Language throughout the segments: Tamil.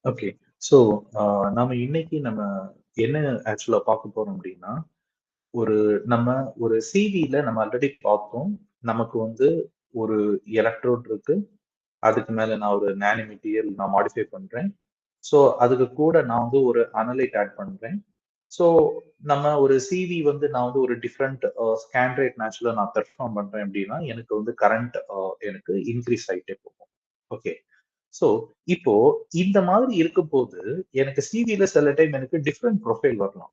ஓகே. ஸோ, நாம இன்னைக்கு என்ன ஆக்சுவலா பார்க்க போறோம் அப்படின்னா, ஒரு நம்ம ஒரு சிவில நம்ம ஆல்ரெடி பார்த்தோம். நமக்கு ஒரு எலக்ட்ரோட் இருக்கு. அதுக்கு மேல நான் ஒரு நானோ மெட்டீரியல் நான் மாடிஃபை பண்றேன். ஸோ, அதுக்கு கூட நான் ஒரு அனலைட் ஆட் பண்றேன். ஸோ, நம்ம ஒரு சிவி நான் ஒரு டிஃபரண்ட் ஸ்கேன் ரேட் நேச்சுரலா நான் பெர்ஃபார்ம் பண்றேன் அப்படின்னா, எனக்கு கரண்ட் எனக்கு இன்கிரீஸ் ஆயிட்டே போகும். ஓகே. ஸோ, இப்போ இந்த மாதிரி இருக்கும்போது, எனக்கு சிவில சில டைம் எனக்கு டிஃபரெண்ட் ப்ரொஃபைல் வரலாம்.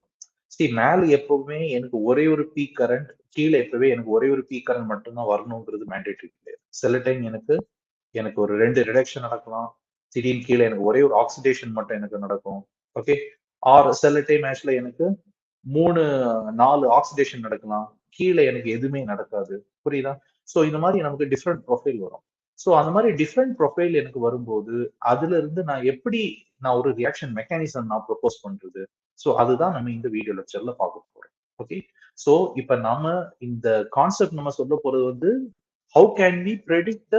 மேல எப்பவுமே எனக்கு ஒரே ஒரு பீக் கரண்ட், கீழ எப்பவே எனக்கு ஒரே ஒரு பீக் கரண்ட் மட்டும் தான் வரணுங்கிறது மேண்டேட்டரி கிடையாது. சில டைம் எனக்கு எனக்கு ஒரு 2 ரிடக்ஷன் நடக்கலாம். திடீர்னு கீழ எனக்கு ஒரே ஒரு ஆக்சிடேஷன் மட்டும் எனக்கு நடக்கும். ஓகே. ஆர் சில டைம் ஆக்சுவலா எனக்கு 3, 4 ஆக்சிடேஷன் நடக்கலாம். கீழ எனக்கு எதுவுமே நடக்காது. புரியுதா? சோ இந்த மாரி நமக்கு டிஃபரெண்ட் ப்ரொஃபைல் வரும். சோ அந்த மாரி டிஃபரெண்ட் ப்ரொஃபைல் எனக்கு வரும்போது, அதுல இருந்து நான் ஒரு ரியாக்ஷன் மெக்கானிசம் நான் ப்ரொபோஸ் பண்றது. சோ அதுதான் நம்ம இந்த வீடியோ லெக்சர்ல பார்க்க போறோம். ஓகே. சோ இப்ப இந்த கான்செப்ட் நம்ம சொல்ல போறது how can we predict the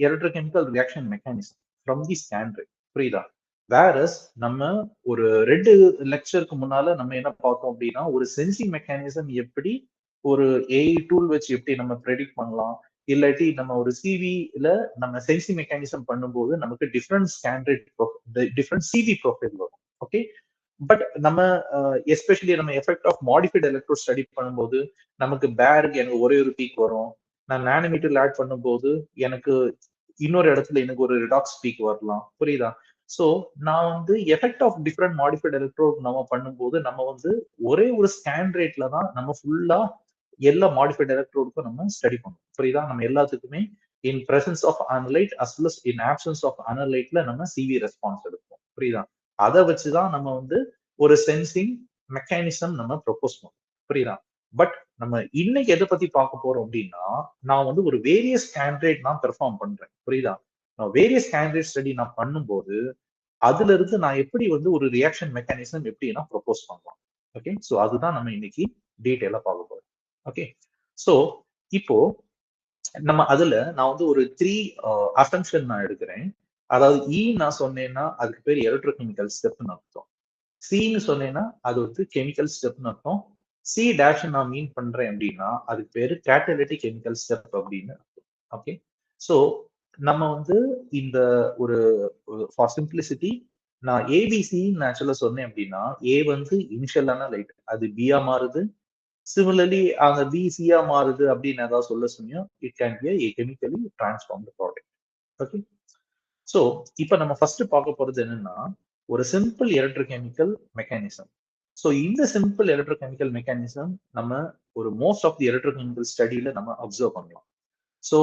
electrochemical reaction mechanism from the scan rate. புரியுதா? வேரஸ் நம்ம ஒரு 2 லெக்சருக்கு முன்னால நம்ம என்ன பார்த்தோம் அப்படின்னா, ஒரு சென்சிங் மெக்கானிசம் எப்படி ஒரு ஏஐ டூல் வச்சு எப்படி நம்ம ப்ரெடிக்ட் பண்ணலாம். இல்லாட்டி நம்ம ஒரு சிவில நம்ம சென்சிங் மெக்கானிசம் பண்ணும்போது நமக்கு different standard different CV profile வரும். ஓகே. பட் நம்ம எஸ்பெஷலி நம்ம effect of modified electro study பண்ணும்போது நமக்கு பேருக்கு எனக்கு ஒரே ஒரு பீக் வரும். நான் நானோமீட்டர்ல ஆட் பண்ணும்போது எனக்கு இன்னொரு இடத்துல எனக்கு ஒரு ரிடாக்ஸ் பீக் வரலாம். புரியுதா? சோ நான் effect of different modified electrode நம்ம பண்ணும்போது நம்ம ஒரே ஒரு ஸ்கேன் ரேட்ல தான் நம்ம ஃபுல்லா எல்லா மாடிஃபைட் எலக்ட்ரோடுக்கும் நம்ம ஸ்டடி பண்ணுவோம். புரியுதா? நம்ம எல்லாத்துக்குமே in presence of analyte as well as in absence of அனலைட்ல நம்ம சிவி ரெஸ்பான்ஸ் எடுப்போம். புரியுதா? அதை வச்சுதான் நம்ம ஒரு சென்சிங் மெக்கானிசம் நம்ம ப்ரொபோஸ் பண்ணுவோம். புரியுதா? பட் நம்ம இன்னைக்கு எதை பத்தி பார்க்க போறோம் அப்படின்னா, நான் ஒரு வேரியஸ் கேண்டிடேட் நான் பெர்ஃபார்ம் பண்றேன். புரியுதா? நான் வேரியஸ் கேண்டிடேட் ஸ்டடி நான் பண்ணும்போது அதுல இருந்து நான் எப்படி ஒரு ரியாக்ஷன் மெக்கானிசம் எப்படி நான் ப்ரொபோஸ் பண்ணலாம். ஓகே. சோ அதுதான் நம்ம இன்னைக்கு டீடைலா பார்க்க போறோம். ஓகே. சோ இப்போ நம்ம அதுல நான் ஒரு 3 அசம்ஷன் நான் எடுக்கிறேன். அதாவது நான் சொன்னேன்னா அதுக்கு பேர் எலக்ட்ரோகெமிக்கல் ஸ்டெப்னு அர்த்தம். சின்னு சொன்னேன்னா அது கெமிக்கல் ஸ்டெப்னு அர்த்தம். சி டேஷ் நான் மீன் பண்றேன் அப்படின்னா அதுக்கு பேரு கேட்டலிட்டிக் கெமிக்கல் ஸ்டெப் அப்படின்னு. ஓகே. சோ நம்ம இந்த ஒரு ஃபார் சிம்பிளிசிட்டி நான் ஏபிசி ஆக்சுவலா சொன்னேன் அப்படின்னா ஏ இனிஷியலான லைட் அது பியா மாறுது. சிமிலர்லி அந்த பி சியா மாறுது அப்படின்னு ஏதாவது சொல்ல சொன்னியும் it can be a chemically transformed product. Okay. So இப்ப நம்ம ஃபர்ஸ்ட் பார்க்க போறது என்னன்னா ஒரு சிம்பிள் எலக்ட்ரோகெமிக்கல் மெக்கானிசம். சோ இந்த சிம்பிள் எலக்ட்ரோகெமிக்கல் மெக்கானிசம் நம்ம ஒரு மோஸ்ட் ஆஃப் தி எலக்ட்ரோகெமிக்கல் ஸ்டடியில நம்ம அப்சர்வ் பண்ணலாம். சோ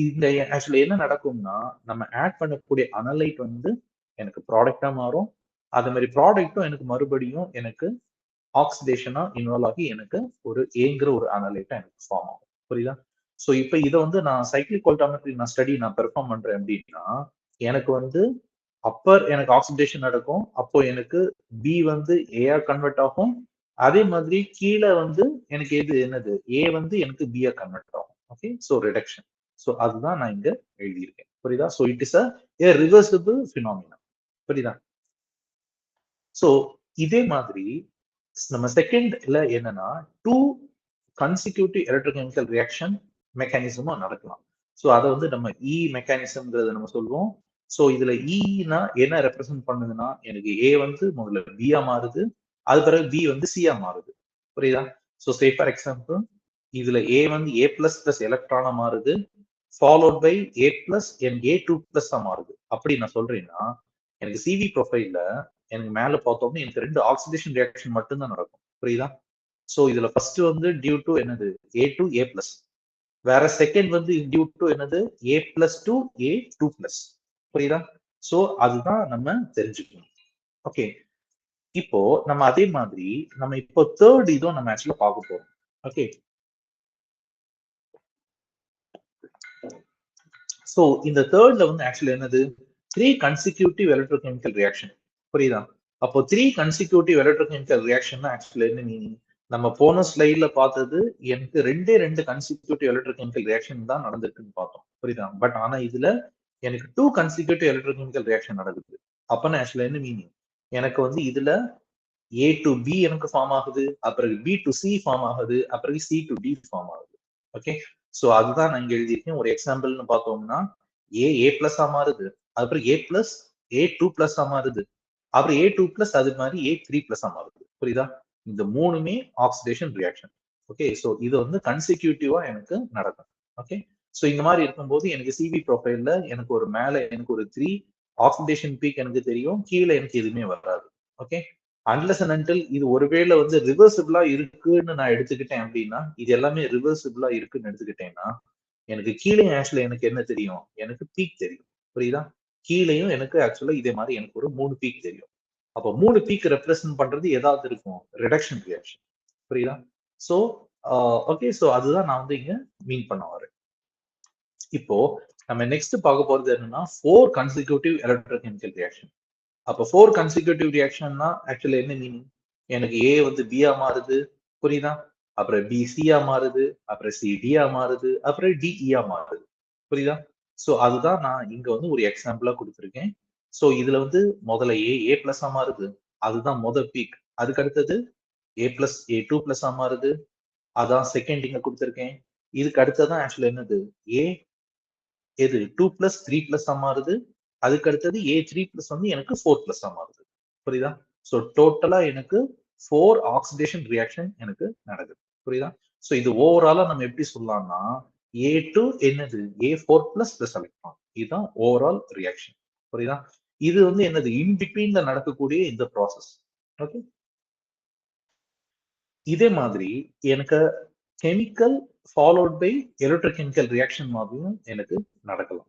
இந்த ஆக்சுவலி என்ன நடக்கும்னா நம்ம ஆட் பண்ணக்கூடிய அனலைட் எனக்கு ப்ராடக்டா மாறும். அதே மாதிரி ப்ராடக்ட்டும் எனக்கு மறுபடியும் எனக்கு ஆக்சிடேஷனா இன்வால்வ் ஆகி எனக்கு ஒரு ஏங்கிற ஒரு அனலைட்டா எனக்கு ஃபார்ம் ஆகும். புரியுதா? சோ இப்ப இதை நான் சைக்ளிக் வோல்டாமெட்ரி நான் ஸ்டடி நான் பெர்ஃபார்ம் பண்றேன் அப்படின்னா எனக்கு அப்பர் எனக்கு ஆக்சிடேஷன் நடக்கும். அப்போ எனக்கு பி ஏஆ கன்வெர்ட் ஆகும். அதே மாதிரி கீழே எனக்கு என்னது ஏ எனக்கு பிஆ கன்வெர்ட் ஆகும். ஓகே. So reduction. சோ அதுதான் நான் இங்க எழுதியிருக்கேன். புரியுதா? So it is a reversible phenomenon. புரியுதா? சோ இதே மாதிரி நம்ம செகண்ட்ல என்னன்னா டூ கன்சிக்யூட்டிவ் எலக்ட்ரோகெமிக்கல் ரியாக்ஷன் மெக்கானிசமும் நடக்கலாம். சோ அதை நம்ம மெக்கானிசம்ங்கிறத நம்ம சொல்லுவோம். சோ இதுல ஈனா என்ன ரெப்ரசென்ட் பண்ணுதுன்னா எனக்கு ஏ முதல்ல பியா மாறுது. அது பிறகு பி சியா மாறுது. புரியுதா? சோ சே ஃபார் எக்ஸாம்பிள் இதுல ஏ ஏ பிளஸ் பிளஸ் எலக்ட்ரானா மாறுது. Followed by A plus A two plus மாறுது. அப்படி நான் சொல்றேன்னா எனக்கு சிவி ப்ரொஃபைல்ல எனக்கு மேல பார்த்தோம்னா எனக்கு 2 ஆக்சிடேஷன் ரியாக்ஷன் மட்டும்தான் நடக்கும். புரியுதா? சோ இதுல ஃபர்ஸ்ட் டியூ டு என்னது ஏ டு ஏ பிளஸ். வேற செகண்ட் டியூ டு என்னது A plus to A two plus. புரியுதா? சோ அதுதான் நம்ம தெரிஞ்சுக்கணும். ஓகே. இப்போ நம்ம அதே மாதிரி நம்ம இப்போ தேர்ட் இதுவும் நம்ம ஆக்சுவலா பார்க்க போறோம். ஓகே. சோ இந்த தேர்ட்ல ஆக்சுவலி என்னது 3 கன்சிக்யூட்டிவ் எலக்ட்ரோகெமிக்கல் ரியாக்ஷன். புரியுதா? அப்போ 3 கன்சிக்யூட்டிவ் எலக்ட்ரோகெமிக்கல் ரியாக்ஷன் ஆக்சுவலி என்ன மீனிங்? நம்ம போன ஸ்லைட்ல பார்த்தது எனக்கு 2 கன்சிக்யூட்டிவ் எலக்ட்ரோகெமிக்கல் ரியாக்ஷன் தான் நடந்திருக்குன்னு பார்த்தோம். புரியுதா? பட் ஆனா இதுல எனக்கு 2 கன்சிக்யூட்டிவ் எலக்ட்ரோகெமிக்கல் ரியாக்ஷன் நடக்குது. அப்பனா ஆக்சுவலா என்ன மீனிங், எனக்கு வந்து இதுல ஏ டு பி எனக்கு ஃபார்ம் ஆகுது, அப்புறம் பி டு சி ஃபார்ம் ஆகுது, அப்புறம் சி டு டி ஃபார்ம் ஆகுது. ஓகே, சோ அதுதான் நான் இங்க எழுதியிருக்கேன். ஒரு எக்ஸாம்பிள்னு பார்த்தோம்னா ஏ பிளஸ் மாறுது, அப்புறம் ஏ பிளஸ் ஏ2 பிளஸ் மாறுது, அப்புறம் ஏ2 பிளஸ் அது மாதிரி ஏ3 பிளஸ் மாறுது. புரியுதா? இந்த மூணுமே ஆக்சிடேஷன் ரியாக்ஷன். ஓகே, சோ இது வந்து கன்சிக்யூட்டிவா எனக்கு நடக்கும். ஓகே, சோ இந்த மாதிரி இருக்கும்போது எனக்கு சிவி ப்ரொஃபைல்ல எனக்கு ஒரு மேல எனக்கு ஒரு 3 ஆக்சிடேஷன் பீக் எனக்கு தெரியும், கீழே எனக்கு எதுவுமே வராது. ஓகே, அன்லெஸ் அண்ட் அன்டில் இது ஒருவேளை வந்து ரிவர்சிபிளா இருக்குன்னு நான் எடுத்துக்கிட்டேன் அப்படின்னா, இது எல்லாமே ரிவர்சிபிளா இருக்குன்னு எடுத்துக்கிட்டேன்னா, எனக்கு கீழே ஆக்சுவலா எனக்கு என்ன தெரியும், எனக்கு பீக் தெரியும். புரியுதா? கீழேயும் எனக்கு ஆக்சுவலா இதே மாதிரி எனக்கு ஒரு 3 பீக் தெரியும். அப்போ 3 பீக் ரெப்ரசென்ட் பண்றது ஏதாவது இருக்கும், ரிடக்ஷன் ரியாக்ஷன். புரியுதா? சோ ஓகே, சோ அதுதான் நான் வந்து இங்க மீன் பண்ண வரேன். இப்போ நம்ம நெக்ஸ்ட் பார்க்க போறது என்னன்னா 4 கன்சிக்யூட்டிவ் எலக்ட்ரோகெமிக்கல் ரியாக்ஷன். அப்போ 4 கன்சிக்யூட்டிவ் ரியாக்ஷன்னா ஆக்சுவலா என்ன மீனிங், எனக்கு ஏ வந்து பியா மாறுது. புரியுதா? அப்புறம் பி சியா மாறுது, அப்புறம் சி டியா மாறுது, அப்புறம் டிஇயா மாறுது. புரியுதா? சோ அதுதான் நான் இங்க வந்து ஒரு எக்ஸாம்பிளா கொடுத்திருக்கேன். சோ இதுல வந்து முதல்ல ஏ பிளஸ் மாறுது, அதுதான் முதல் பீக். அதுக்கு அடுத்தது ஏ பிளஸ் ஏ2 பிளஸ் மாறுது, அதான் செகண்ட் இங்க கொடுத்திருக்கேன். இதுக்கு அடுத்ததான் ஆக்சுவலா என்னது, ஏ எது 2 பிளஸ் 3 பிளஸ் மாறுது, அதுக்கு அடுத்தது ஏ3 பிளஸ் வந்து எனக்கு 4 பிளஸ் மாறுது. புரியுதா? சோ டோட்டலா எனக்கு 4 ஆக்சிடேஷன் ரியாக்ஷன் எனக்கு நடக்குது. புரியுதா? சோ இது ஓவராலா நம்ம எப்படி சொல்லலாம்னா, ஏ2 என்னது ஏ4 பிளஸ் பிளஸ் எலக்ட்ரான், இதுதான் ஓவரால் ரியாக்ஷன். புரியுதா? இது வந்து என்னது இன் பிட்வீன்ல நடக்கக்கூடிய இந்த ப்ராசஸ். ஓகே, இதே மாதிரி எனக்கு chemical followed by electrochemical reaction மாதிரியும் எனக்கு நடக்கலாம்.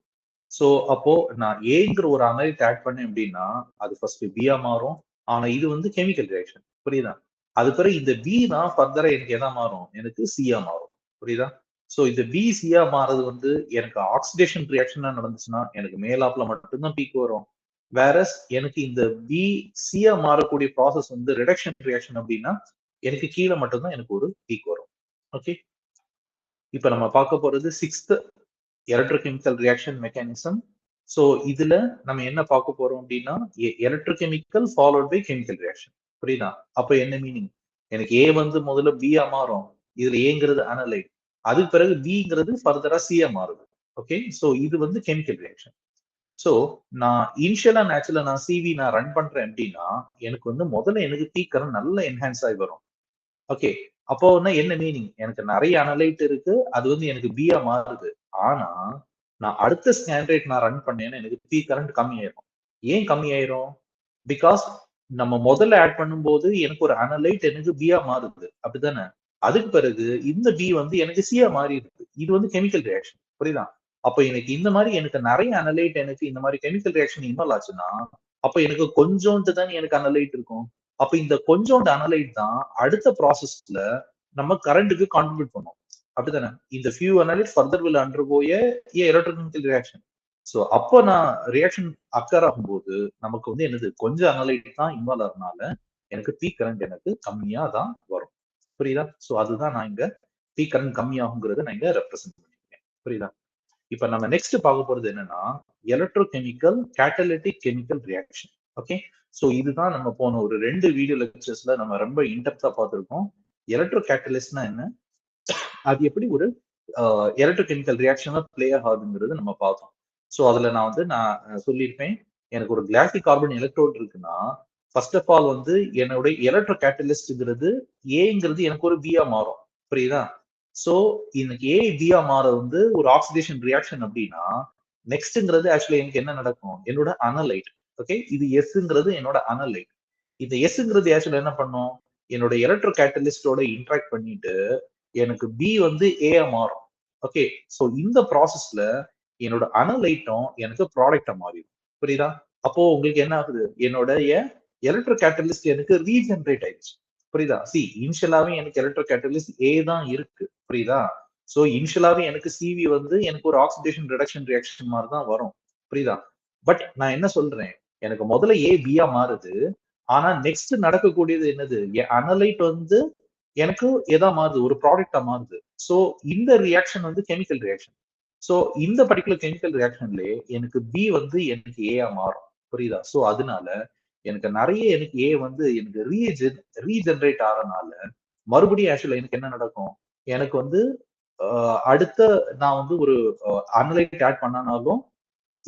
சோ அப்போ நான் ஏங்கிற ஒரு அனலைட் ஆட் பண்ணேன் அப்படின்னா அது ஃபர்ஸ்ட் பியா மாறும். ஆனா இது வந்து கெமிக்கல் ரியாக்ஷன். புரியுதா? அது பிறகு இந்த பி தான் ஃபர்தரா எனக்கு எதா மாறும், எனக்கு சியா மாறும். புரியுதா? சோ இந்த பி சியா மாறது வந்து எனக்கு ஆக்சிடேஷன் ரியாக்ஷனா நடந்துச்சுன்னா எனக்கு மேலாப்ல மட்டும்தான் பீக் வரும். வேறஸ் எனக்கு இந்த பி சியா மாறக்கூடிய ப்ராசஸ் வந்து ரிடக்ஷன் ரியாக்ஷன் அப்படின்னா எனக்கு கீழே மட்டும்தான் எனக்கு ஒரு பீக் வரும். ஓகே, இப்ப நம்ம பார்க்க போறது 6th electrochemical reaction mechanism. So இதுல நம்ம என்ன பார்க்க போறோம் அப்படின்னா electrochemical followed by chemical reaction. புரியுதா? அப்ப என்ன மீனிங், எனக்கு ஏ வந்து முதல்ல பியா மாறும், இதுல ஏங்கிறது அனலைட், அதுக்கு பிறகு பிங்கிறது ஃபர்தரா சியா மாறுது. ஓகே, சோ இது வந்து கெமிக்கல் ரியாக்ஷன். சோ நான் இனிஷியலா நேச்சுரலா நான் சிவி நான் ரன் பண்றேன் அப்படின்னா எனக்கு வந்து முதல்ல எனக்கு பீக் கரண்ட் நல்ல என்ஹான்ஸ் ஆகி வரும். ஓகே, அப்போ என்ன மீனிங், எனக்கு நிறைய அனலைட் இருக்கு, அது வந்து எனக்கு பியா மாறுது. ஆனா நான் அடுத்த ஸ்கேன் ரேட் நான் ரன் பண்ணேன்னா எனக்கு பீ கரண்ட் கம்மி ஆயிரும். ஏன் கம்மி ஆயிரும், பிகாஸ் நம்ம முதல்ல ஆட் பண்ணும்போது எனக்கு ஒரு அனலைட் எனக்கு பியா மாறுது, அப்படித்தானே? அதுக்கு பிறகு இந்த பி வந்து எனக்கு சியா மாறி இருக்கு. இது வந்து கெமிக்கல் ரியாக்ஷன். புரியுதா? அப்ப எனக்கு இந்த மாதிரி எனக்கு நிறைய அனலைட் எனக்கு இந்த மாதிரி கெமிக்கல் ரியாக்ஷன் இன்வால்வ் ஆச்சுன்னா அப்ப எனக்கு கொஞ்சோண்டு தான் எனக்கு அனலைட் இருக்கும். அப்ப இந்த கொஞ்சோண்டு அனலைட் தான் அடுத்த ப்ராசஸ்ல நம்ம கரண்ட்டுக்கு கான்ட்ரிபியூட் பண்ணும். அப்படித்தானே? இந்த few analyte further will undergo A electrochemical reaction. So அப்போ நான் ரியாக்ஷன் அக்கர் ஆகும்போது நமக்கு வந்து என்னது கொஞ்சம் அனலைட் தான் இன்வால்வ் ஆகிறதுனால எனக்கு பீக் கரண்ட் எனக்கு கம்மியா தான் வரும். புரியுதா? சோ அதுதான் நான் இங்க பீக் கரண்ட் கம்மியாகுங்கிறத நான் இங்க ரெப்ரசென்ட் பண்ணிருக்கேன். புரியுதா? இப்ப நம்ம நெக்ஸ்ட் பார்க்க போறது என்னன்னா electrochemical catalytic chemical reaction. Okay, so இதுதான் நம்ம போன ஒரு 2 வீடியோ லெக்சர்ஸ்ல நம்ம ரொம்ப இன்டெப்தா பார்த்திருக்கோம். எலக்ட்ரோ கேட்டலிஸ்ட்னா என்ன, அது எப்படி ஒரு எலக்ட்ரோகெமிக்கல் ரியாக்ஷனா பிளே ஆகுதுங்கிறது நம்ம பார்த்தோம். சோ அதுல நான் சொல்லியிருப்பேன், எனக்கு ஒரு கிளாசிக் கார்பன் எலக்ட்ரோட் இருக்குன்னா ஃபர்ஸ்ட் ஆஃப் ஆல் வந்து என்னுடைய எலக்ட்ரோ கேட்டலிஸ்ட்ங்கிறது ஏங்கிறது எனக்கு ஒரு பியா மாறும். புரியுதா? சோ எனக்கு ஏ பியா மாற வந்து ஒரு ஆக்சிடேஷன் ரியாக்ஷன் அப்படின்னா நெக்ஸ்ட்ங்கிறது ஆக்சுவலி எனக்கு என்ன நடக்கும், என்னோட அனலைட். ஓகே, இது எஸ்ங்கிறது என்னோட அனலைட். இந்த எஸ்ங்கிறது ஆக்சுவலி என்ன பண்ணும், என்னோட எலக்ட்ரோ கேட்டலிஸ்டோட இன்டராக்ட் பண்ணிட்டு எனக்கு பி வந்து ஏ மாறும். ஓகே, சோ இந்த ப்ராசஸ்ல என்னோட அனலைட்டும் எனக்கு ப்ராடக்டா மாறிடும். புரியுதா? அப்போ உங்களுக்கு என்ன ஆகுது, என்னோடைய எலக்ட்ரோ கேட்டலிஸ்ட் எனக்கு ரீஜெனரேட் ஆயிடுச்சு. புரியுதா? சி இனிஷியலாவே எனக்கு எலக்ட்ரோ கேட்டலிஸ்ட் ஏ தான் இருக்கு. புரியுதா? சோ இனிஷியலாவே எனக்கு சிவி வந்து எனக்கு ஒரு ஆக்சிடேஷன் ரிடக்ஷன் ரியாக்ஷன் மாதிரி தான் வரும். புரியுதா? பட் நான் என்ன சொல்றேன், எனக்கு முதல்ல ஏ பியா மாறுது. ஆனா நெக்ஸ்ட் நடக்கக்கூடியது என்னது, அனலைட் வந்து எனக்கு எதா மாறுது, ஒரு ப்ராடக்டா மாறுது. சோ இந்த ரியாக்ஷன் வந்து கெமிக்கல் ரியாக்ஷன். சோ இந்த பர்டிகுலர் கெமிக்கல் ரியாக்ஷன்லயே எனக்கு பி வந்து எனக்கு ஏயா மாறும். புரியுதா? சோ அதனால எனக்கு நிறைய எனக்கு ஏ வந்து எனக்கு ரீஜெனரேட் ஆறனால மறுபடியும் ஆக்சுவலா எனக்கு என்ன நடக்கும்? எனக்கு வந்து அடுத்த நான் வந்து ஒரு அனலைட் ஆட் பண்ணனாலும்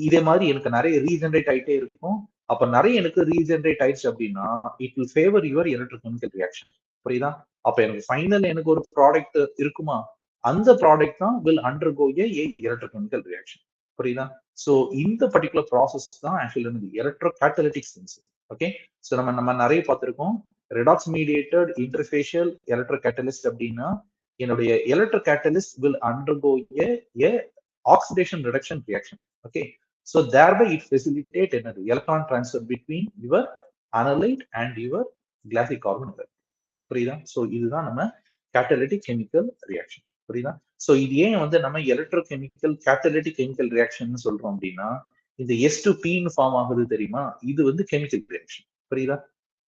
இதே மாதிரி எனக்கு நிறைய ரீஜெனரேட் ஆயிட்டே இருக்கும். அப்ப நிறைய எனக்கு ரீஜெனரேட் ஆயிடுச்சு அப்படின்னா it will favour your electrochemical reaction. புரியுதா? அப்ப எனக்கு ஃபைனல் எனக்கு ஒரு ப்ராடக்ட் இருக்குமா? அந்த ப்ராடக்ட் தான் will undergo A electrochemical reaction. புரியுதா? சோ இந்த பர்டிகுலர் ப்ராசஸ் தான் actually electro catalytic sensing. Okay. So நம்ம நம்ம நிறைய பார்த்திருக்கோம். ரெடாக்ஸ் மீடியேட்டட் இன்டர்ஃபேஷியல் எலக்ட்ரோ கேட்டலிஸ்ட் அப்படின்னா என்னுடைய electro catalyst will undergo A oxidation reduction reaction. Okay. So thereby it facilitate another electron transfer between your analyte and your glassy carbon. புரியுதா? சோ இதுதான் நம்ம கேட்டலிட்டிக் கெமிக்கல் ரியாக்ஷன். புரியுதா? சோ இது ஏன் வந்து நம்ம எலக்ட்ரோகெமிக்கல் கேட்டலிட்டிக் கெமிக்கல் ரியாக்ஷன் சொல்றோம் அப்படின்னா இந்த எஸ் டு பின்னு ஃபார்ம் ஆகுது தெரியுமா? இது வந்து கெமிக்கல் ரியாக்ஷன். புரியுதா?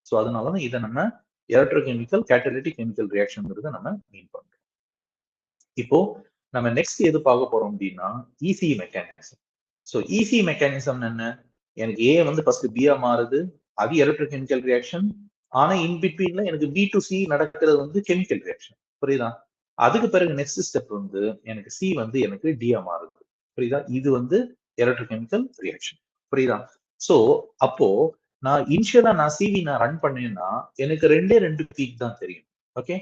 சோ அதனாலதான் இதை நம்ம எலக்ட்ரோகெமிக்கல் கேட்டலிட்டிக் கெமிக்கல் ரியாக்ஷன்ங்கிறத நம்ம மீன் பண்றோம். இப்போ நம்ம நெக்ஸ்ட் எது பார்க்க போறோம் அப்படின்னா EC mechanism. So EC mechanism என்ன? எனக்கு ஏ வந்து ஃபர்ஸ்ட் பியா மாறுது, அது எலக்ட்ரோகெமிக்கல் ரியாக்ஷன். ஆனா இன் பிட்வீன்ல எனக்கு பி டு சி நடக்கிறது வந்து கெமிக்கல் ரியாக்ஷன். புரியுதா? அதுக்கு பிறகு நெக்ஸ்ட் ஸ்டெப் வந்து எனக்கு சி வந்து எனக்கு டியா மாறுது. புரியுதா? இது வந்து எலக்ட்ரோகெமிக்கல் ரியாக்ஷன். புரியுதா? சோ அப்போ நான் இனிஷியலா நான் சிவி நான் ரன் பண்ணேன்னா எனக்கு ரெண்டு பீக் தான் தெரியும். ஓகே.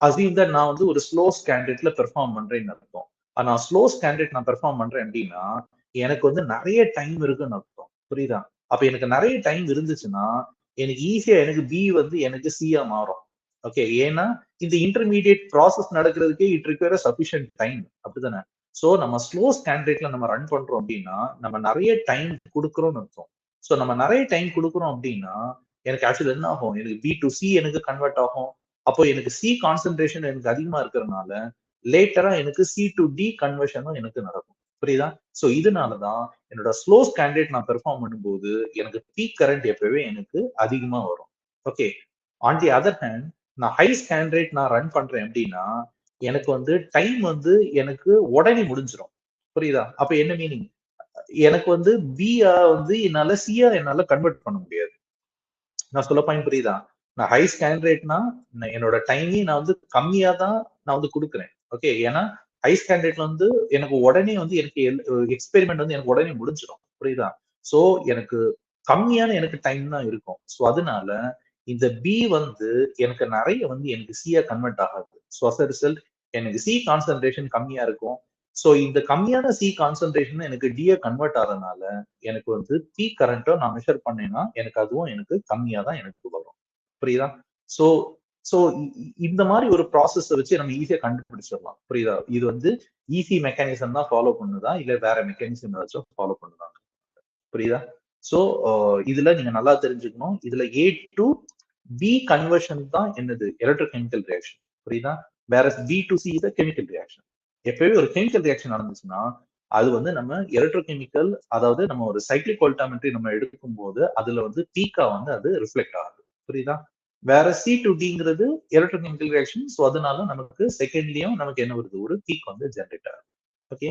அசீவ் தட் நான் வந்து ஒரு ஸ்லோ ஸ்டாண்டர்ட்ல பெர்ஃபார்ம் பண்றேன்னு அர்த்தம். ஆனா ஸ்லோ ஸ்டாண்டர்ட் நான் பெர்ஃபார்ம் பண்றேன் அப்படின்னா எனக்கு வந்து நிறைய டைம் இருக்குன்னு அர்த்தம். புரியுதா? அப்ப எனக்கு நிறைய டைம் இருந்துச்சுன்னா எனக்கு ஈஸியா எனக்கு பி வந்து எனக்கு சியா மாறும். ஓகே. ஏன்னா இந்த இன்டர்மீடியட் ப்ராசஸ் நடக்கிறதுக்கே இட் ரிக்வயர் சஃபிஷியன்ட் டைம். அப்படிதானே? சோ நம்ம ஸ்லோ ஸ்டாண்டர்ட்ல நம்ம ரன் பண்றோம் அப்படின்னா நம்ம நிறைய டைம் கொடுக்குறோம்னு அர்த்தம். சோ நம்ம நிறைய டைம் கொடுக்குறோம் அப்படின்னா எனக்கு ஆக்சுவலி என்ன ஆகும்? எனக்கு பி டு சி எனக்கு கன்வெர்ட் ஆகும். அப்போ எனக்கு சி கான்சென்ட்ரேஷன் எனக்கு அதிகமா இருக்கிறதுனால லேட்டரா எனக்கு சி டு டி கன்வர்ஷனும் எனக்கு நடக்கும். புரியுதா? சோ இதனாலதான் என்னோட ஸ்லோ ஸ்டாண்டர்ட் நான் பெர்ஃபார்ம் பண்ணும்போது எனக்கு பீக் கரண்ட் எப்பவே எனக்கு அதிகமா வரும். Okay. On the other hand நான் ஹை ஸ்டாண்டர்ட் நான் ரன் பண்றேன் அப்படின்னா எனக்கு வந்து டைம் வந்து எனக்கு உடனே முடிஞ்சிடும். புரியுதா? அப்ப என்ன மீனிங்? எனக்கு வந்து பிஆ வந்து என்னால சிஆ என்னால கன்வெர்ட் பண்ண முடியாது. நான் சொல்ல பாயிண்ட் புரியுதா? நான் ஹை ஸ்கேன் ரேட்னா என்னோட டைமையும் நான் வந்து கம்மியா தான் நான் வந்து கொடுக்குறேன். ஓகே. ஏன்னா ஹை ஸ்கேன் ரேட்ல வந்து எனக்கு உடனே வந்து எனக்கு எக்ஸ்பெரிமெண்ட் வந்து எனக்கு உடனே முடிஞ்சிடும். புரியுதா? சோ எனக்கு கம்மியான எனக்கு டைம் தான் இருக்கும். சோ அதனால இந்த பி வந்து எனக்கு நிறைய வந்து எனக்கு சியா கன்வெர்ட் ஆகாது. ஸோ அஸ் ரிசல்ட் எனக்கு சி கான்சென்ட்ரேஷன் கம்மியா இருக்கும். ஸோ இந்த கம்மியான சி கான்சென்ட்ரேஷன் எனக்கு டிஏ கன்வெர்ட் ஆகிறதுனால எனக்கு வந்து பி கரண்ட்டை நான் மெஷர் பண்ணேன்னா எனக்கு அதுவும் எனக்கு கம்மியா தான் எனக்கு வரும். புரியுதா? ஸோ ஸோ இந்த மாதிரி ஒரு ப்ராசஸ் வச்சு நம்ம ஈஸியா கண்டுபிடிச்சிடலாம். புரியுதா? இது வந்து ஈஸி மெக்கானிசம் தான் ஃபாலோ பண்ணுதா இல்ல வேற மெக்கானிசம் ஏதாச்சும் ஃபாலோ பண்ணுதா? புரியுதா? சோ இதுல நீங்க நல்லா தெரிஞ்சுக்கணும். இதுல ஏ டு பி கன்வர்ஷன் தான் என்னது எலக்ட்ரோகெமிக்கல் ரியாக்ஷன். புரியுதா? வேற B to C is chemical reaction. எப்பவே ஒரு கெமிக்கல் ரியாக்ஷன் நடந்துச்சுன்னா அது வந்து நம்ம எலக்ட்ரோகெமிக்கல் அதாவது நம்ம ஒரு சைக்ளிக் வோல்டாமெட்ரி நம்ம எடுக்கும் போது அதுல வந்து பீக்கா வந்து அது ரிஃப்ளெக்ட் ஆகுது. புரியுதா? வேற சி டு டிங்கிறது எலக்ட்ரோகெமிக்கல் ரியாக்ஷன். ஸோ அதனால நமக்கு செகண்ட்லயும் நமக்கு என்ன வருது? ஒரு பீக் வந்து ஜென்ரேட் ஆகுது. ஓகே.